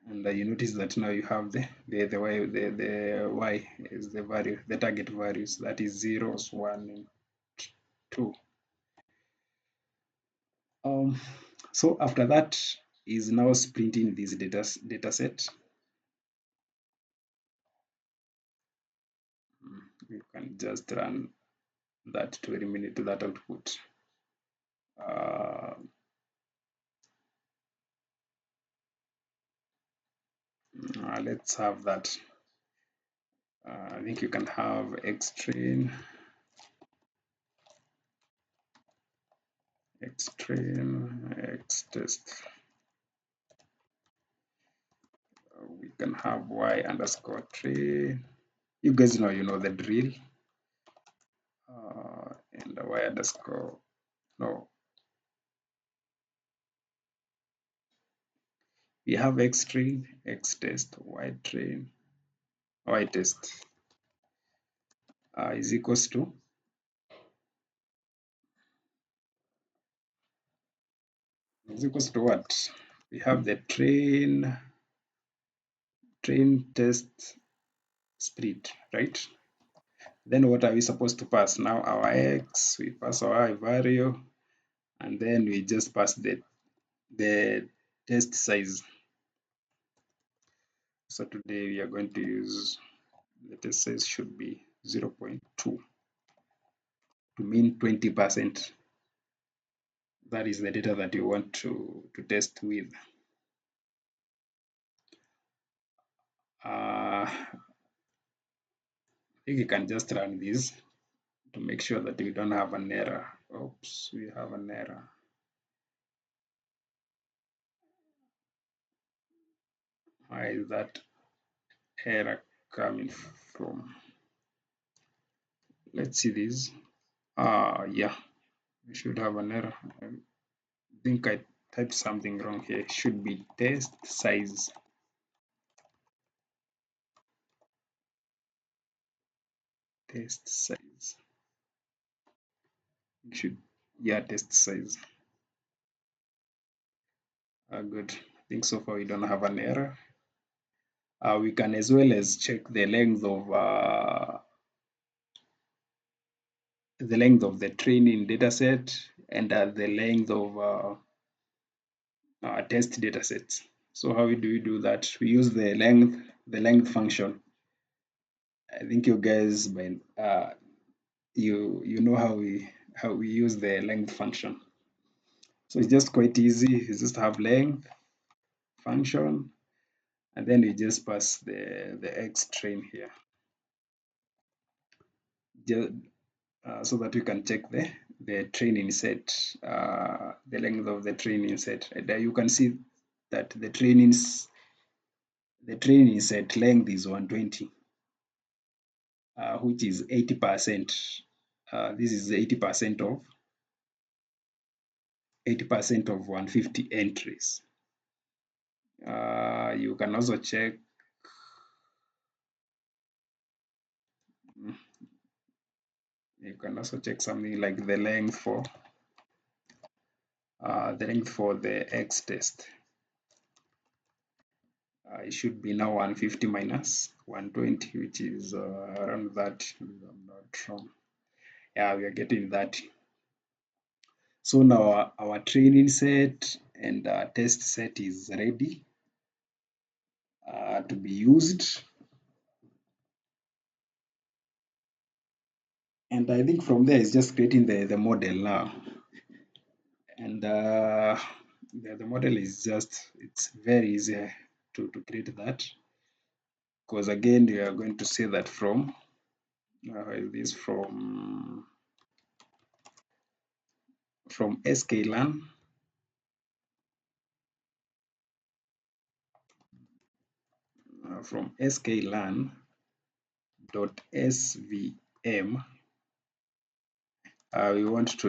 And you notice that now you have the y is the value, the target values, that is zeros, 1 and 2. So after that is now sprinting this data set. You can just run that to eliminate that output. Let's have that. I think you can have xtrain, xtest. We can have y underscore train. You guys know, you know the drill. And y underscore, no. We have xtrain, xtest, y test is equals to what? We have the train test split, right? Then what are we supposed to pass? Now our x, we pass our y value, and then we just pass the test size. So today we are going to use the test size should be 0.2 to mean 20%. That is the data that you want to test with. I think you can just run this to make sure that we don't have an error. Oops, we have an error. Why is that error coming from? Let's see this. Yeah, we should have an error. I think I typed something wrong here. It should be test size. Test size. It should, yeah, test size. Good. I think so far we don't have an error. We can as well as check the length of the training dataset and the length of test datasets. So how do we do that? We use the length function. I think you guys you know how we use the length function. So it's just quite easy. You just have length function, and then you just pass the x train here. Just so that you can check the training set, the length of the training set. And you can see that the training set length is 120, which is 80%. This is 80% of 150 entries. You can also check something like the length for the X test. It should be now 150 minus 120, which is around that. I'm not wrong. Yeah, we are getting that. So now our training set and test set is ready to be used. And I think from there is just creating the model now. And the model is it's very easy to create that, because again we are going to say that from sklearn sklearn.svm. We want to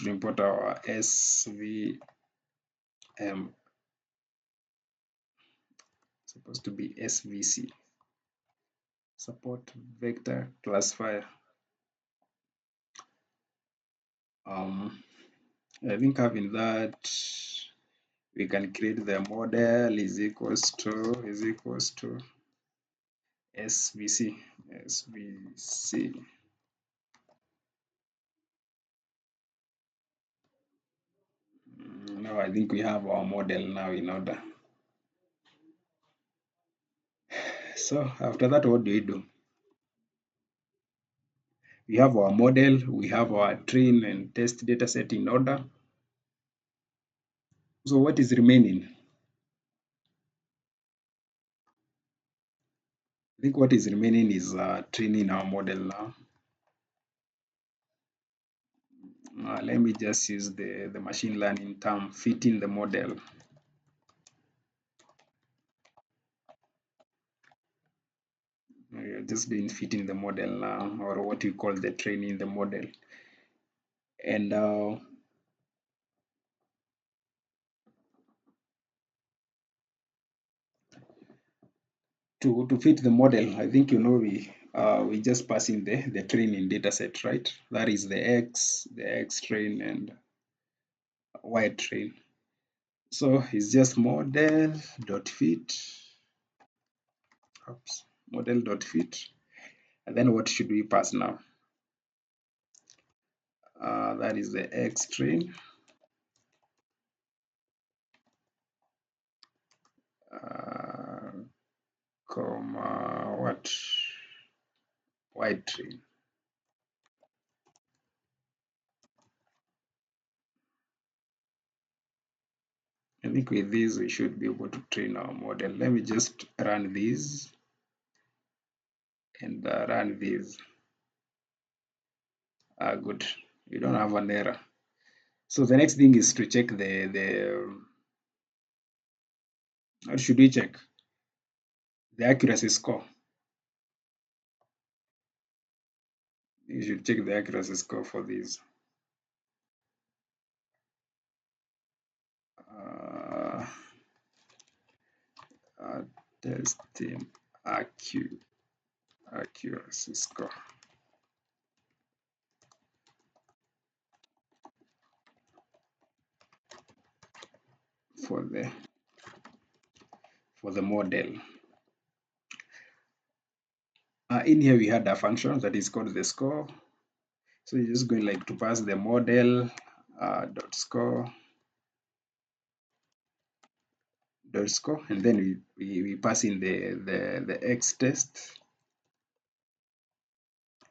import our svm, supposed to be SVC, support vector classifier. I think having that, we can create the model is equals to SVC. Now I think we have our model now in order. So after that, what do we do? We have our model, we have our train and test data set in order. So what is remaining? I think what is remaining is training our model now. Let me just use the machine learning term, fitting the model. We are just doing fitting the model now, or what we call the training the model. And to fit the model, I think we just pass in the training data set, right? That is the X train and Y train. So it's just model.fit. Model.fit. And then what should we pass now? That is the X train. Comma what? Y train. I think with this we should be able to train our model. Let me just run this and run this. Good. We don't have an error. So the next thing is to check what should we check? The accuracy score. You should check the accuracy score for this. Testing accuracy score for the model. In here we had a function that is called the score. So you're just going to pass the model dot score, and then we pass in the X test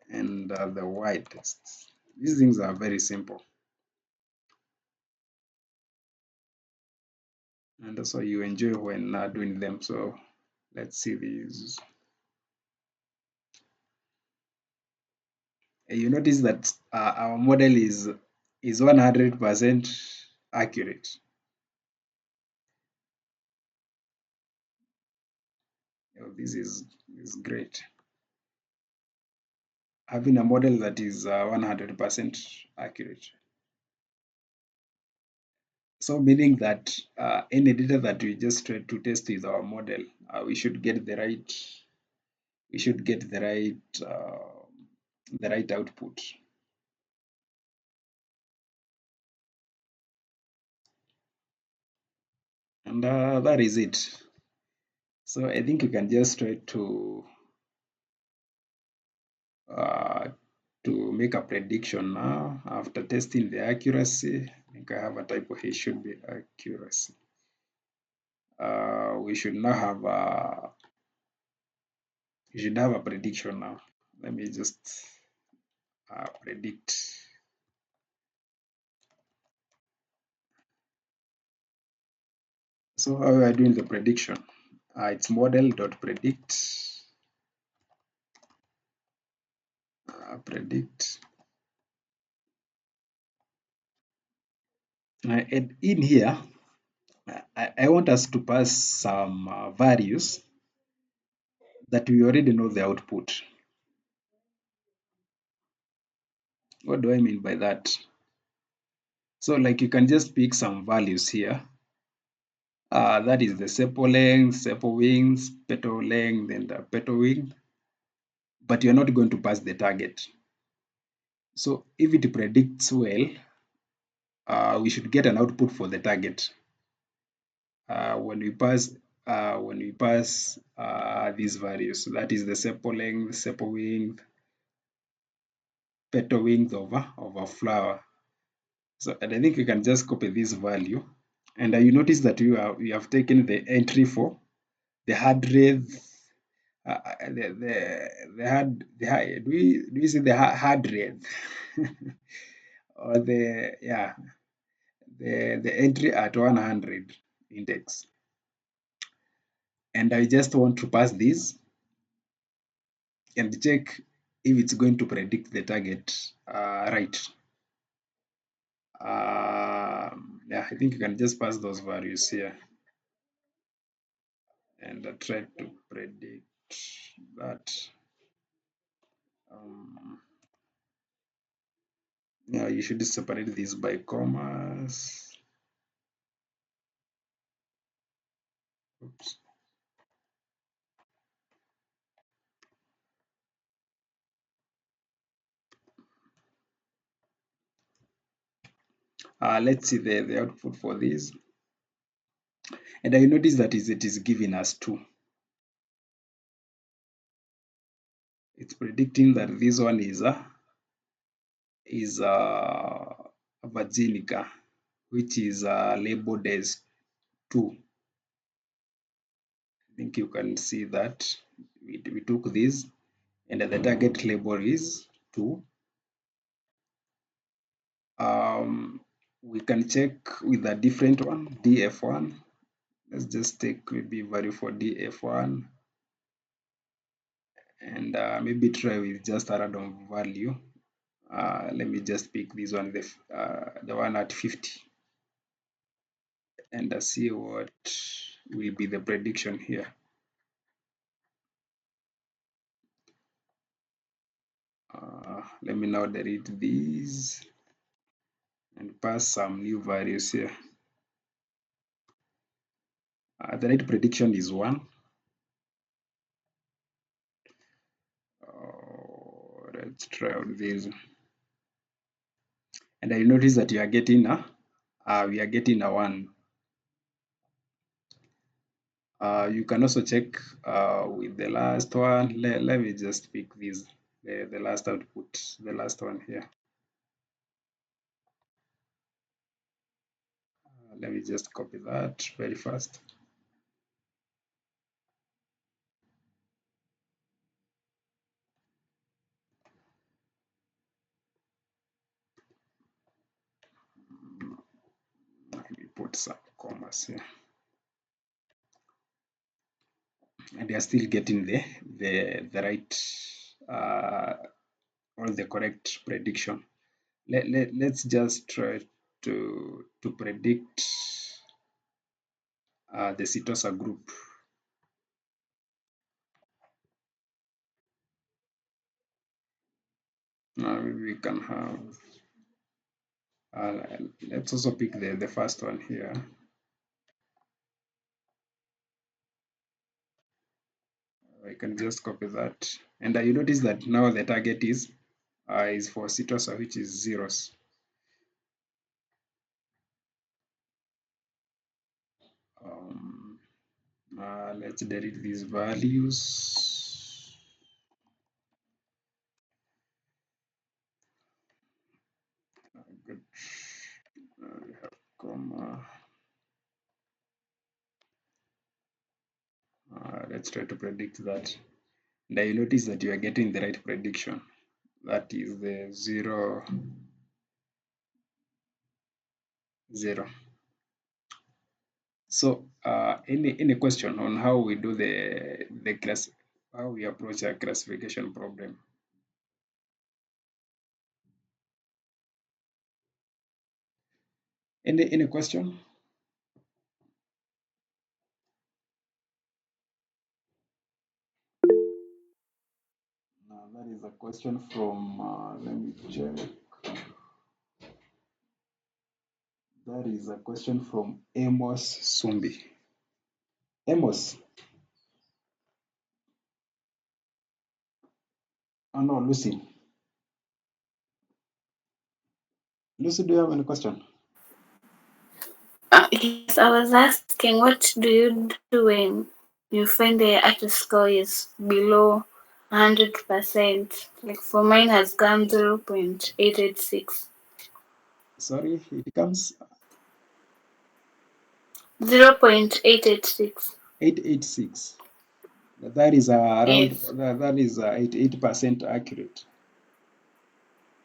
and the Y test. These things are very simple, and that's why you enjoy when doing them. So let's see these. You notice that our model is 100% accurate. This is great. Having a model that is 100% accurate. So meaning that any data that we just try to test with our model, we should get the right the right output. And that is it. So I think you can just try uh, to make a prediction now after testing the accuracy. I think I have a typo here, should be accuracy. We should now have a prediction now. Let me just predict. So how are we doing the prediction? It's model.predict predict. And in here, I want us to pass some values that we already know the output. What do I mean by that? So like you can just pick some values here. That is the sepal length, sepal wings, petal length, and the petal wing. But you're not going to pass the target. So if it predicts well, we should get an output for the target. When we pass these values, that is the sepal length, sepal wing, petal wings of a flower. So, and I think you can just copy this value, and you notice that you have taken the entry for the heart rate. Do we see the heart rate or the entry at 100 index, and I just want to pass this and check if it's going to predict the target right. Yeah, I think you can just pass those values here and try to predict that. Yeah, you should separate this by commas. Oops. Let's see the output for this. And I notice that it is giving us 2. It's predicting that this one is a Virginica, which is labeled as 2. I think you can see that we took this and the target label is 2. We can check with a different one, DF1. Let's just take maybe value for DF1 and maybe try with just a random value. Let me just pick this one, the one at 50, and see what will be the prediction here. Let me now delete these and pass some new values here. The right prediction is 1. Let's try out this. And I notice that we are getting a 1. You can also check with the last one. Let me just pick this, the last output, the last one here. Let me just copy that very fast. Let me put some commas here. And they are still getting the right all the correct prediction. Let's just try to predict the Sitosa group. Maybe we can have, let's also pick the first one here. I can just copy that. And you notice that now the target is for Sitosa, which is zeros. Let's delete these values. Good. We have comma. Let's try to predict that. And you notice that you are getting the right prediction. That is the 0, 0. So any question on how we do the class, how we approach a classification problem? Any question? That is a question from, let me check. That is a question from Amos Sumbi. Amos. Oh no, Lucy. Lucy, do you have any question? Yes, I was asking, what do you do when you find the actual score is below 100%? Like for mine has come 0.886. Sorry, it comes 0.886. 886. That is around, Yes. that is 88% accurate.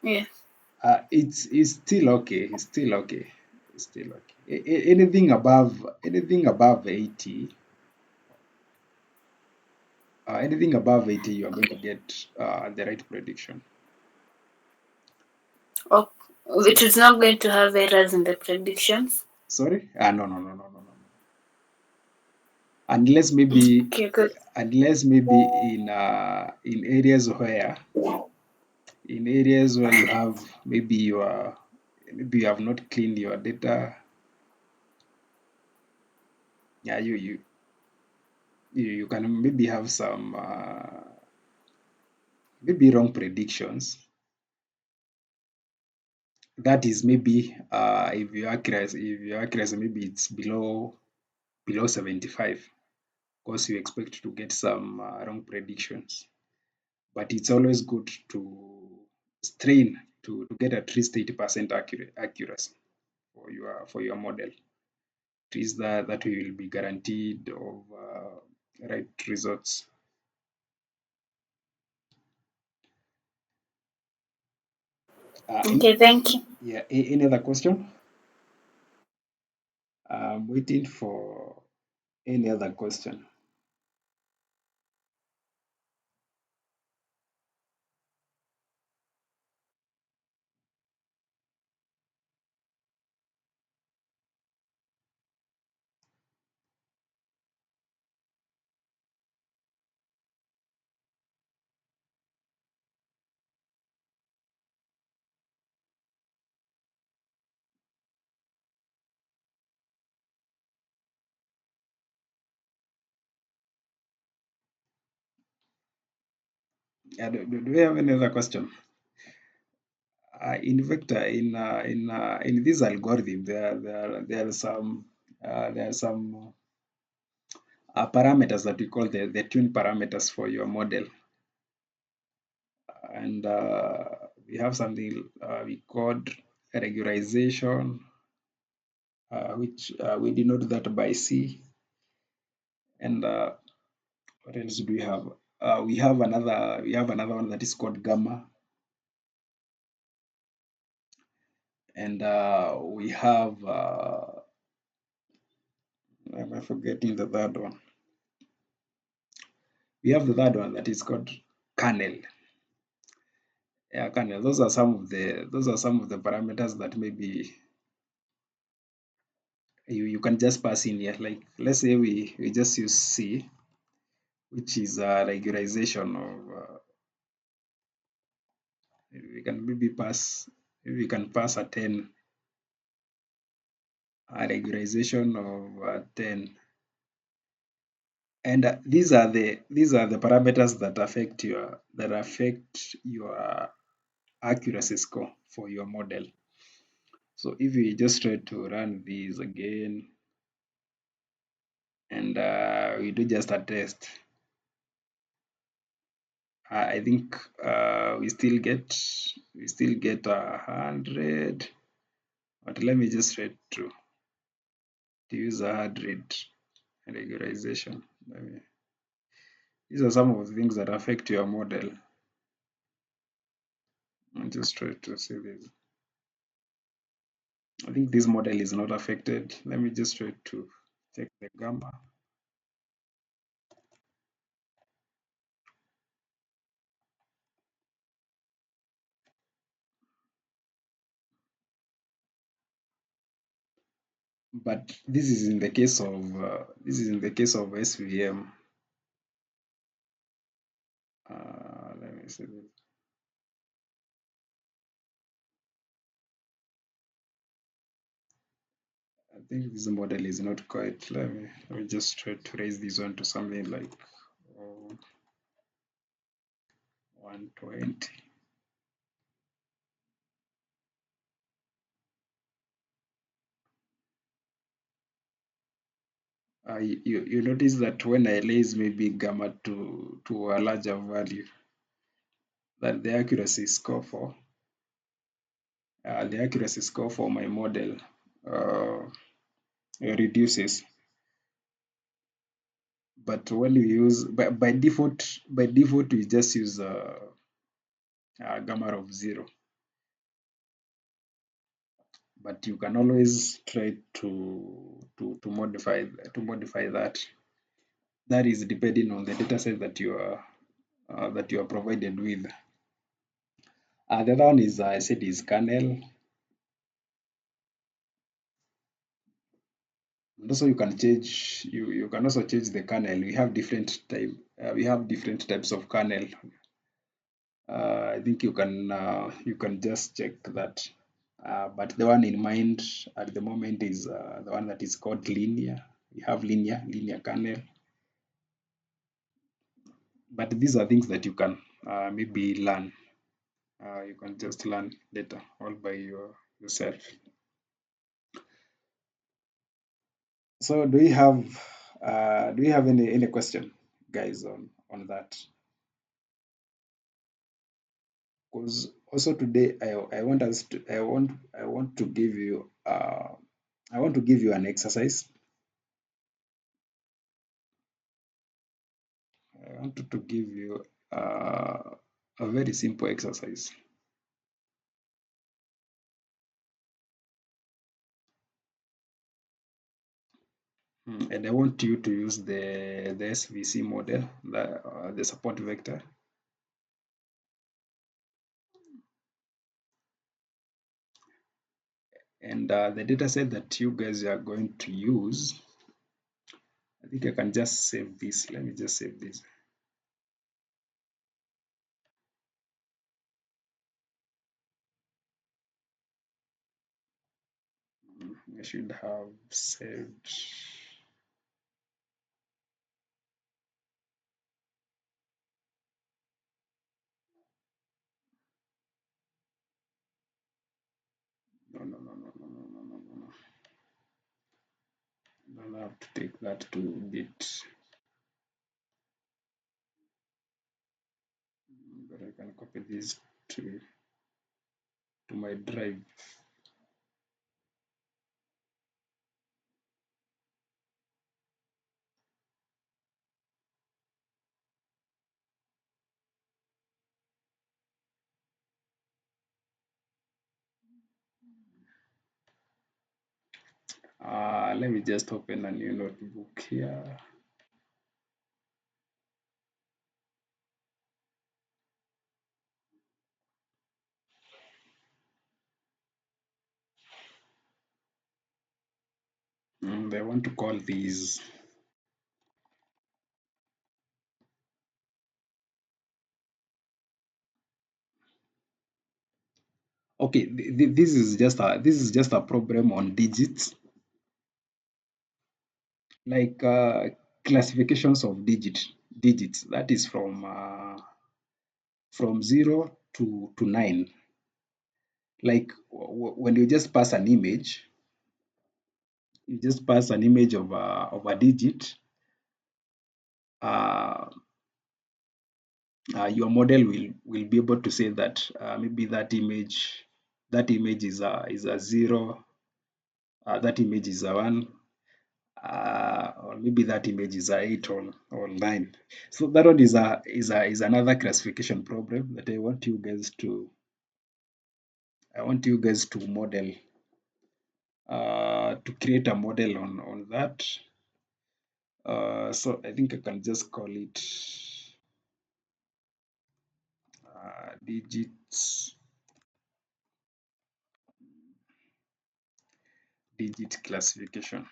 Yes. It's still okay. It's still okay. It's still okay. Anything above 80, anything above 80, you are going to get the right prediction. Oh, which is not going to have errors in the predictions. Sorry? No. Unless maybe, Okay, good. unless maybe in areas where you have, maybe you have not cleaned your data. Yeah, you can maybe have some maybe wrong predictions. That is maybe if your accuracy maybe it's below 75, because you expect to get some wrong predictions. But it's always good to strain to get at least 80% accuracy for your model. At least that way you will be guaranteed of right results. Okay, thank you. Yeah, any other question? I'm waiting for any other question. Yeah, do we have any other question? In vector, in this algorithm, there are some parameters that we call the tune parameters for your model, and we have something we called regularization, which we denote that by C, and what else do we have? We have another one that is called gamma, and we have am I forgetting the third one? We have the third one that is called kernel. Yeah, kernel. Those are some of the parameters that maybe you can just pass in here. Like let's say we just use C, which is a regularization of we can maybe we can pass a 10, a regularization of 10, and these are the parameters that affect your accuracy score for your model. So if we just try to run these again and we do just a test, I think we still get 100, but let me just try to use 100 regularization. These are some of the things that affect your model. I'll just try to see this. I think this model is not affected. Let me just try to check the gamma. But this is in the case of SVM. Let me see this. I think this model is not quite. Let me just try to raise this one to something like 120. You notice that when I raise maybe gamma to a larger value, that the accuracy score for my model reduces. But when we use by default we just use a gamma of 0. But you can always try to modify that. That is depending on the dataset that you are provided with. The other one is I said is kernel. And also you can change you can also change the kernel. We have different types of kernel. I think you can just check that. But the one in mind at the moment is the one that is called linear. We have linear kernel. But these are things that you can maybe learn. You can just learn later all by yourself. So do you have any question, guys, on that? Because also today I want to give you an exercise. I wanted to give you a very simple exercise. And I want you to use the SVC model, the support vector. And the data set that you guys are going to use, I think I can just save this. Let me just save this. I should have saved. No. Don't have to take that to Git. But I can copy this to my drive. Let me just open a new notebook here. I want to call these okay. This is just a problem on digits, like classifications of digits. That is from 0 to 9. Like when you just pass an image, you just pass an image of a digit. Uh, your model will be able to say that maybe that image is a 0, that image is a 1, or maybe that image is a 8 or 9. So that one is another classification problem that I want you guys to model, to create a model on that. So I think I can just call it digit classification.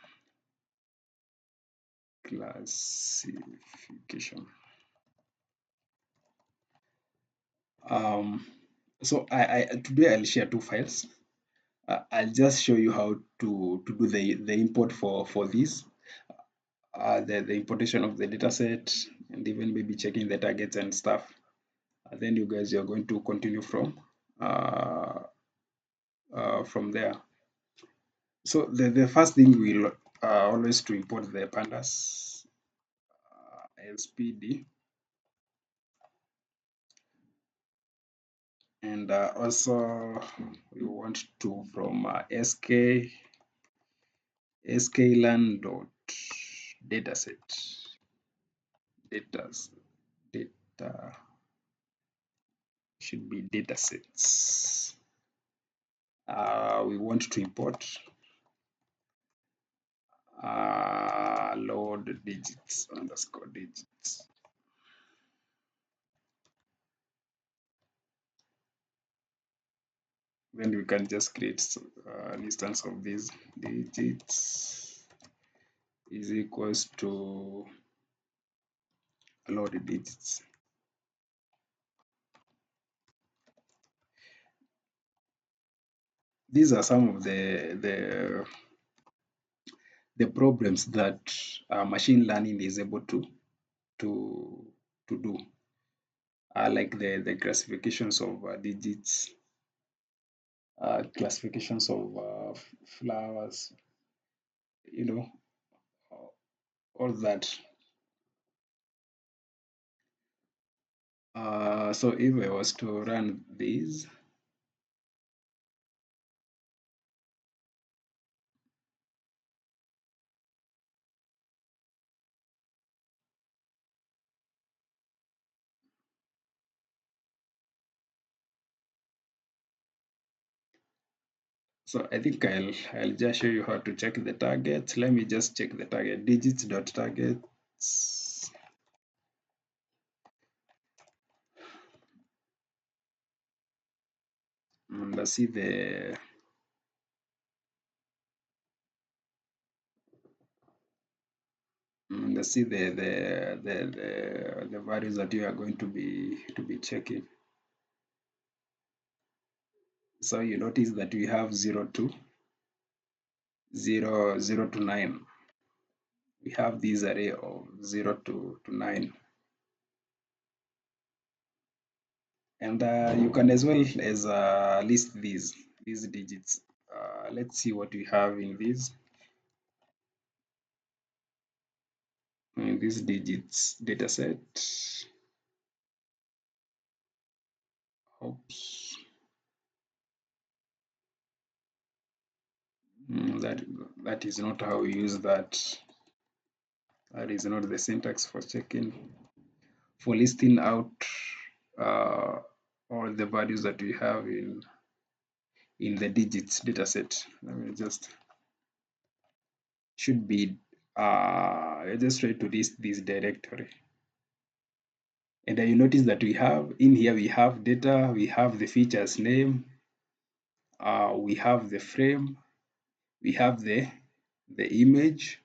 So I today I'll share two files. I'll just show you how to do the import for this, the importation of the data set, and even maybe checking the targets and stuff. Then you guys are going to continue from there. So the first thing we'll always to import the pandas SPD, and also we want to from sklearn dot dataset data should be datasets. We want to import load digits underscore digits. Then we can just create an instance of these digits is equals to load digits. These are some of the problems that machine learning is able to do, like the classifications of digits, classifications of flowers, you know, all that. So if I was to run these, so I think I'll just show you how to check the target. Let me just check the target digits dot targets. And let's see the the values that you are going to be checking. So you notice that we have 0 to 9. We have this array of 0 to 9. And you can as well as list these digits. Let's see what we have in this digits dataset. Oops. That is not how we use that. That is not the syntax for checking, for listing out all the values that we have in the digits dataset. Let me just should be I just try to list this directory, and you notice that we have in here, we have data, we have the features name, we have the frame, we have the the image.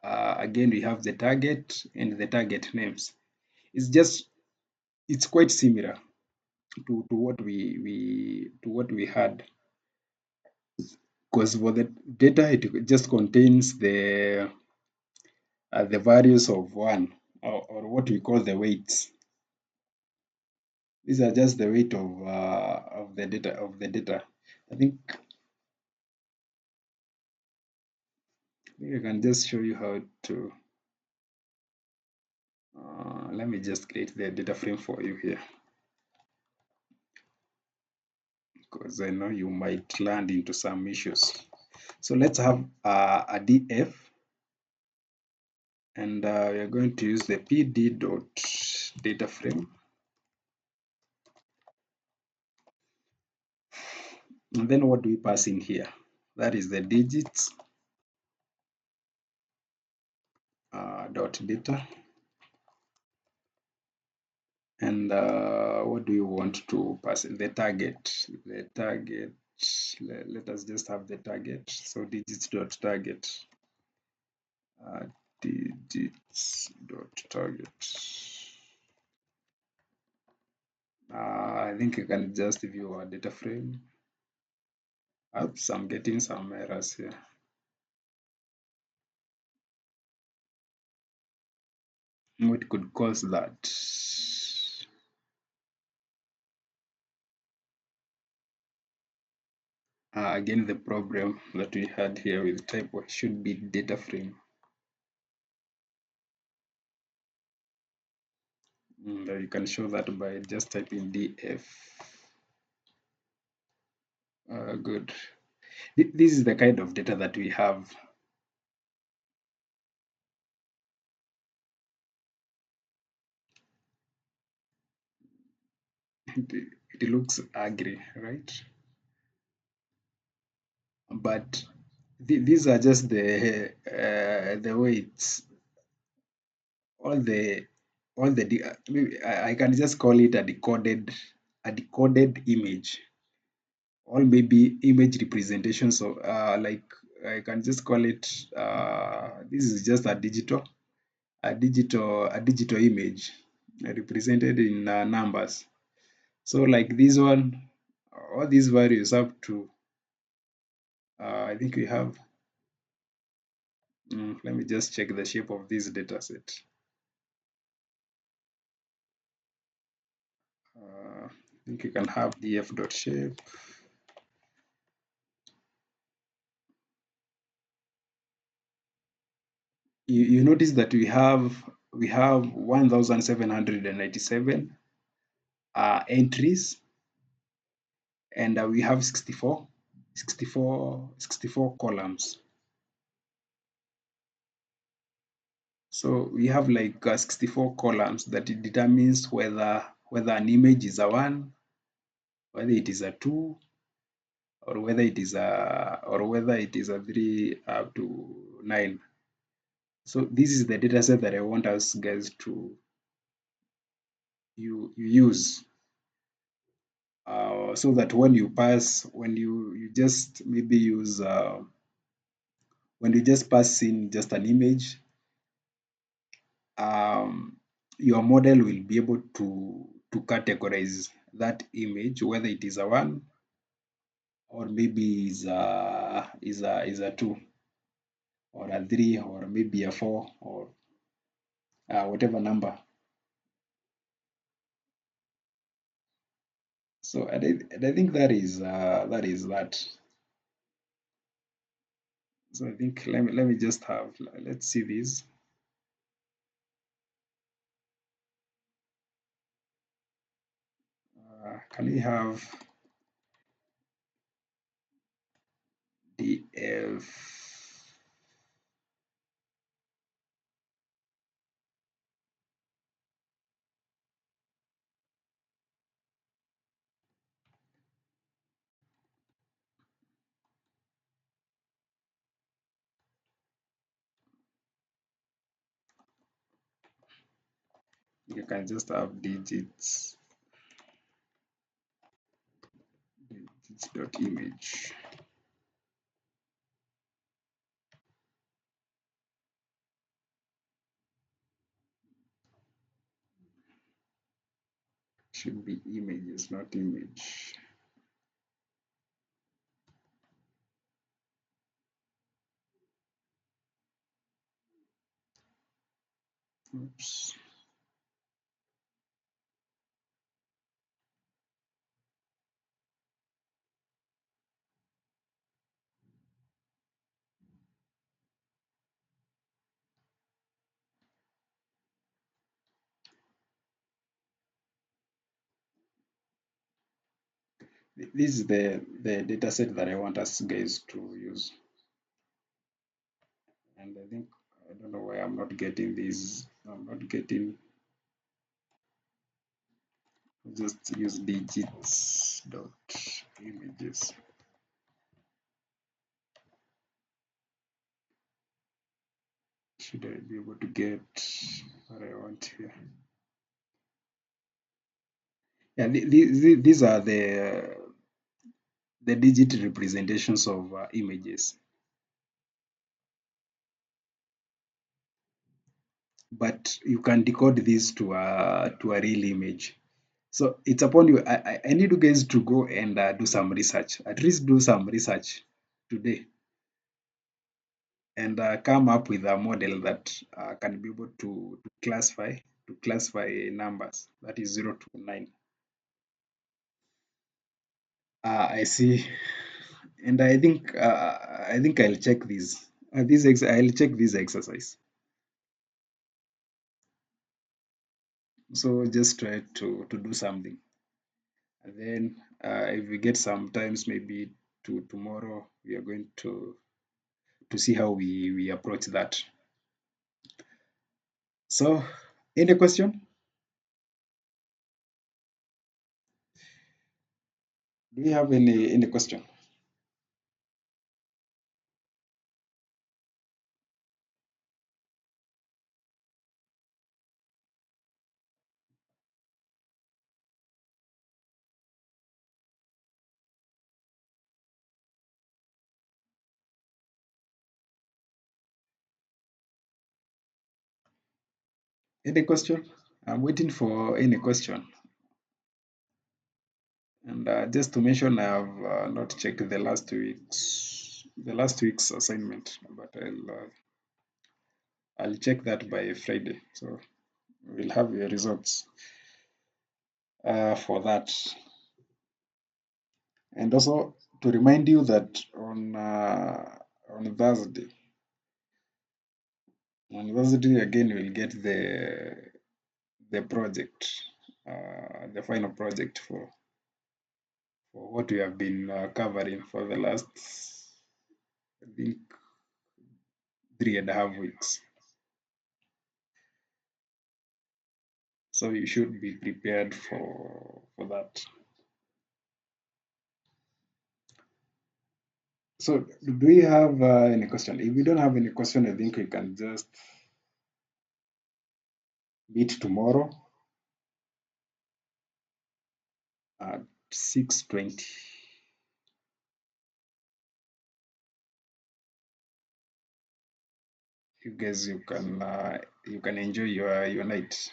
Again, we have the target and the target names. It's quite similar to what we had, because for the data it just contains the values of one, or what we call the weights. These are just the weight of the data. I think I can just show you how to. Let me just create the data frame for you here, because I know you might land into some issues. So let's have a df, and we are going to use the pd.data frame. And then what do we pass in here? That is the digits dot data. And what do you want to pass in? The target. Let us just have the target. So digits dot target. Digits dot target. I think you can just view our data frame. Oops, I'm getting some errors here. What could cause that? Again, the problem that we had here with typo should be data frame. And you can show that by just typing df. Good. This is the kind of data that we have. It looks ugly, right? But these are just the weights, maybe I can just call it a decoded image, or maybe image representations of like I can just call it this is just a digital image represented in numbers. So like this one, all these values up to I think we have. Let me just check the shape of this data set. I think you can have df.shape. You notice that we have 1797 entries, and we have 64 columns. So we have like 64 columns that it determines whether an image is a 1, whether it is a 2, or whether it is a 3 up to 9. So this is the data set that I want us guys to you use, so that when you just maybe use when you just pass in just an image, your model will be able to categorize that image, whether it is a 1 or maybe is a 2 or a 3 or maybe a 4 or whatever number. So and I think that is that. So I think let me just have, let's see this. Can we have df you can just have digits dot image. should be images, not image. Oops. This is the data set that I want us guys to use. And I think, I don't know why I'm not getting these. I'm not getting, just use digits dot images. Should I be able to get what I want here? Yeah, these are the digit representations of images. But you can decode this to a real image. So it's upon you. I need you guys to go and do some research. At least do some research today, and come up with a model that can be able to classify numbers, that is 0 to 9. I see, and I think I'll check these. I'll check this exercise. So just try to do something, and then if we get some times, maybe tomorrow, we are going to see how we approach that. So, any question? Do you have any question? Any question? I'm waiting for any question. And just to mention, I have not checked the last week's assignment, but I'll check that by Friday. So we'll have your results for that. And also to remind you that on Thursday again, we'll get the project, the final project for what we have been covering for the last, I think, 3.5 weeks. So you should be prepared for that. So do we have any question? If we don't have any question, I think we can just meet tomorrow at 6:20. You guys, you can enjoy your night.